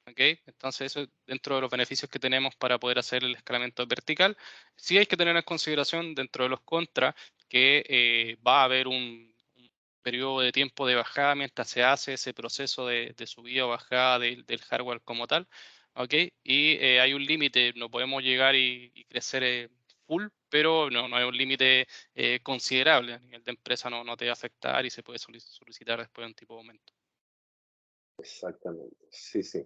¿Okay? Entonces, eso es dentro de los beneficios que tenemos para poder hacer el escalamiento vertical. Sí hay que tener en consideración dentro de los contras que va a haber un periodo de tiempo de bajada mientras se hace ese proceso de subida o bajada del hardware como tal. ¿Ok? Y hay un límite, no podemos llegar y crecer full, pero no hay un límite considerable. A nivel de empresa no te va a afectar y se puede solicitar después de un tipo de aumento. Exactamente, sí, sí.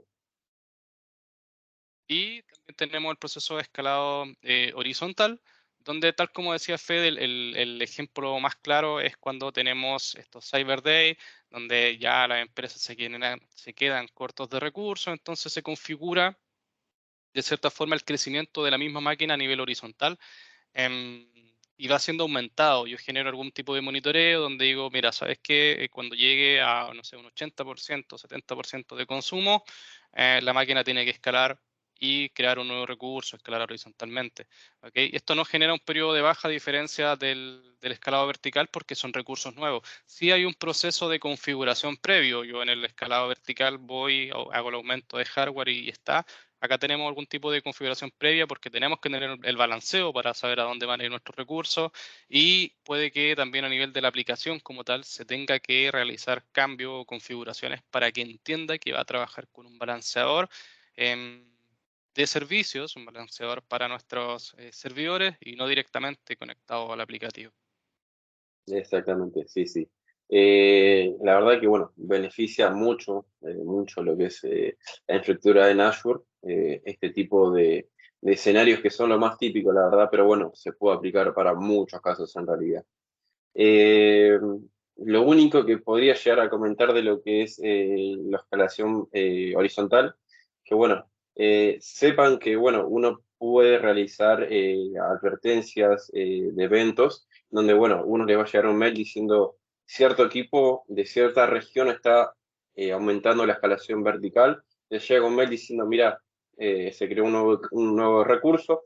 Y también tenemos el proceso de escalado horizontal, donde tal como decía Fede, el ejemplo más claro es cuando tenemos estos Cyber Day, donde ya las empresas se quedan cortos de recursos, entonces se configura de cierta forma el crecimiento de la misma máquina a nivel horizontal em, y va siendo aumentado. Yo genero algún tipo de monitoreo donde digo, mira, ¿sabes qué? Cuando llegue a, no sé, un 80%, 70% de consumo, la máquina tiene que escalar y crear un nuevo recurso, escalar horizontalmente. ¿Okay? Esto no genera un periodo de baja a diferencia del escalado vertical porque son recursos nuevos. Sí hay un proceso de configuración previo. Yo en el escalado vertical voy, hago el aumento de hardware y está. Acá tenemos algún tipo de configuración previa porque tenemos que tener el balanceo para saber a dónde van a ir nuestros recursos y puede que también a nivel de la aplicación como tal se tenga que realizar cambios o configuraciones para que entienda que va a trabajar con un balanceador de servicios, un balanceador para nuestros servidores y no directamente conectado al aplicativo. Exactamente, sí, sí. La verdad que, bueno, beneficia mucho, mucho lo que es la infraestructura en Azure, este tipo de escenarios que son lo más típico, la verdad, pero bueno, se puede aplicar para muchos casos en realidad. Eh, lo único que podría llegar a comentar de lo que es la escalación horizontal, que bueno, sepan que bueno, uno puede realizar advertencias de eventos, donde bueno, uno le va a llegar un mail diciendo cierto equipo de cierta región está aumentando la escalación vertical, le llega un mail diciendo, mira, se creó un nuevo recurso,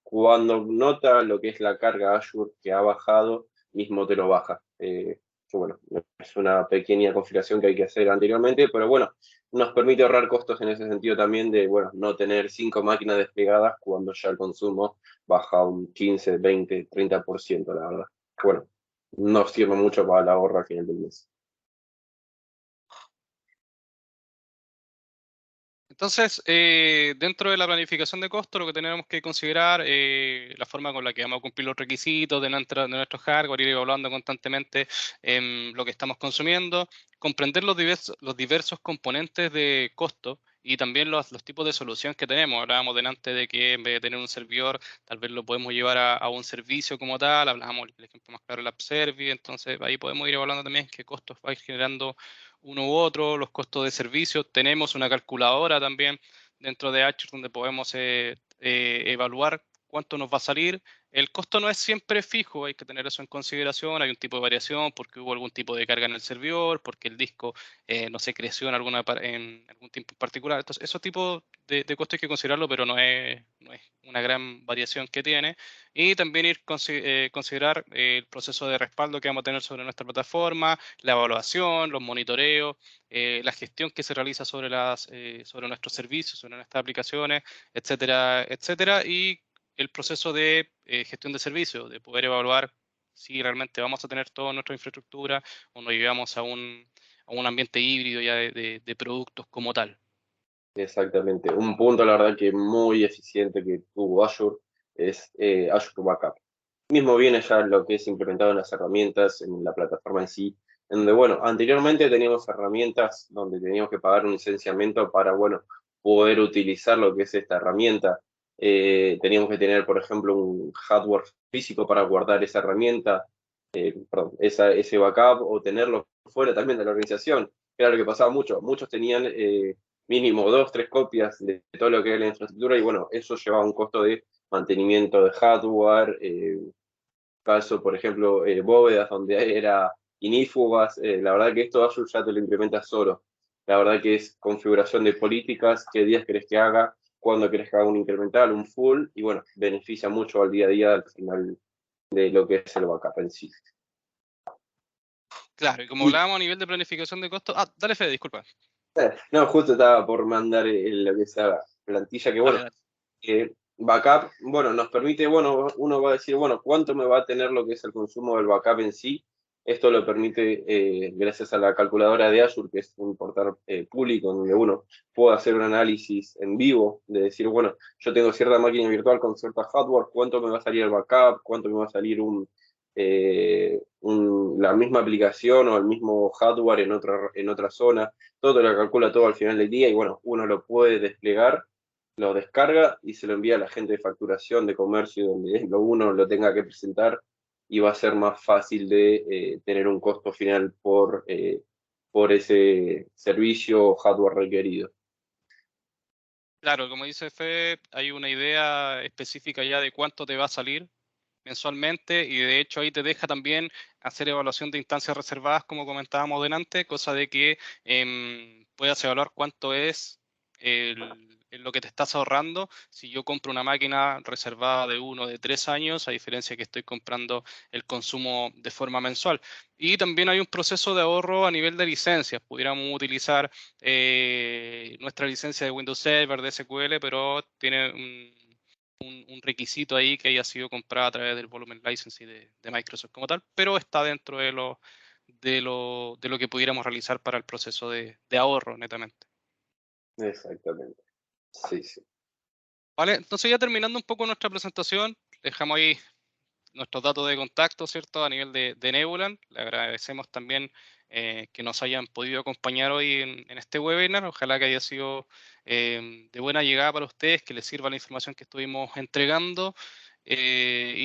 cuando nota lo que es la carga Azure que ha bajado, mismo te lo baja. Que bueno, es una pequeña configuración que hay que hacer anteriormente, pero bueno, nos permite ahorrar costos en ese sentido también de, bueno, no tener 5 máquinas desplegadas cuando ya el consumo baja un 15, 20, 30%, la verdad. Bueno, nos sirve mucho para el ahorro al final del mes. Entonces, dentro de la planificación de costo, lo que tenemos que considerar la forma con la que vamos a cumplir los requisitos de nuestro hardware, ir evaluando constantemente lo que estamos consumiendo, comprender los diversos componentes de costo y también los tipos de solución que tenemos. Hablábamos delante de que en vez de tener un servidor, tal vez lo podemos llevar a un servicio como tal. Hablábamos, el ejemplo más claro, el AppService. Entonces, ahí podemos ir evaluando también qué costos va a ir generando uno u otro, los costos de servicio. Tenemos una calculadora también dentro de Azure donde podemos evaluar cuánto nos va a salir. El costo no es siempre fijo, hay que tener eso en consideración. Hay un tipo de variación porque hubo algún tipo de carga en el servidor, porque el disco no se creció en algún tiempo en particular. Entonces, esos tipos de costos hay que considerarlo, pero no es una gran variación que tiene. Y también considerar el proceso de respaldo que vamos a tener sobre nuestra plataforma, la evaluación, los monitoreos, la gestión que se realiza sobre nuestros servicios, sobre nuestras aplicaciones, etcétera, etcétera, y el proceso de gestión de servicios, de poder evaluar si realmente vamos a tener toda nuestra infraestructura o nos llevamos a un ambiente híbrido ya de productos como tal. Exactamente. Un punto, la verdad, que muy eficiente que tuvo Azure es Azure Backup. Mismo viene ya lo que es implementado en las herramientas, en la plataforma en sí, en donde, bueno, anteriormente teníamos herramientas donde teníamos que pagar un licenciamiento para, bueno, poder utilizar lo que es esta herramienta. Teníamos que tener, por ejemplo, un hardware físico para guardar esa herramienta, perdón, ese backup, o tenerlo fuera también de la organización. Era lo que pasaba mucho. Muchos tenían mínimo 2, 3 copias de todo lo que era la infraestructura y bueno, eso llevaba un costo de mantenimiento de hardware, caso, por ejemplo, bóvedas donde era inífugas. La verdad que esto Azure ya te lo implementa solo. La verdad que es configuración de políticas, qué días querés que haga, cuándo querés que haga un incremental, un full, y bueno, beneficia mucho al día a día al final de lo que es el backup en sí. Claro, y como Y, hablábamos a nivel de planificación de costos... Ah, dale, Fede, disculpa. no, justo estaba por mandar lo que es la plantilla, que Dale, bueno, dale. backup, bueno, nos permite, bueno, uno va a decir, bueno, ¿cuánto me va a tener lo que es el consumo del backup en sí? Esto lo permite gracias a la calculadora de Azure, que es un portal público donde uno puede hacer un análisis en vivo, de decir, bueno, yo tengo cierta máquina virtual con cierta hardware, ¿cuánto me va a salir el backup? ¿Cuánto me va a salir la misma aplicación o el mismo hardware en otra zona? Todo lo calcula todo al final del día y bueno, uno lo puede desplegar, lo descarga y se lo envía a la gente de facturación, de comercio, donde uno lo tenga que presentar y va a ser más fácil de tener un costo final por ese servicio o hardware requerido. Claro, como dice Fede, hay una idea específica ya de cuánto te va a salir mensualmente y de hecho ahí te deja también hacer evaluación de instancias reservadas, como comentábamos delante, cosa de que puedas evaluar cuánto es lo que te estás ahorrando si yo compro una máquina reservada de 1 de 3 años, a diferencia que estoy comprando el consumo de forma mensual. Y también hay un proceso de ahorro a nivel de licencias. Pudiéramos utilizar nuestra licencia de Windows Server, de SQL, pero tiene un requisito ahí que haya sido comprada a través del volumen license de Microsoft como tal, pero está dentro de lo que pudiéramos realizar para el proceso de ahorro netamente. Exactamente. Sí, sí. Vale, entonces ya terminando un poco nuestra presentación, dejamos ahí nuestros datos de contacto, ¿cierto? A nivel de Nebulan. Le agradecemos también que nos hayan podido acompañar hoy en este webinar. Ojalá que haya sido de buena llegada para ustedes, que les sirva la información que estuvimos entregando.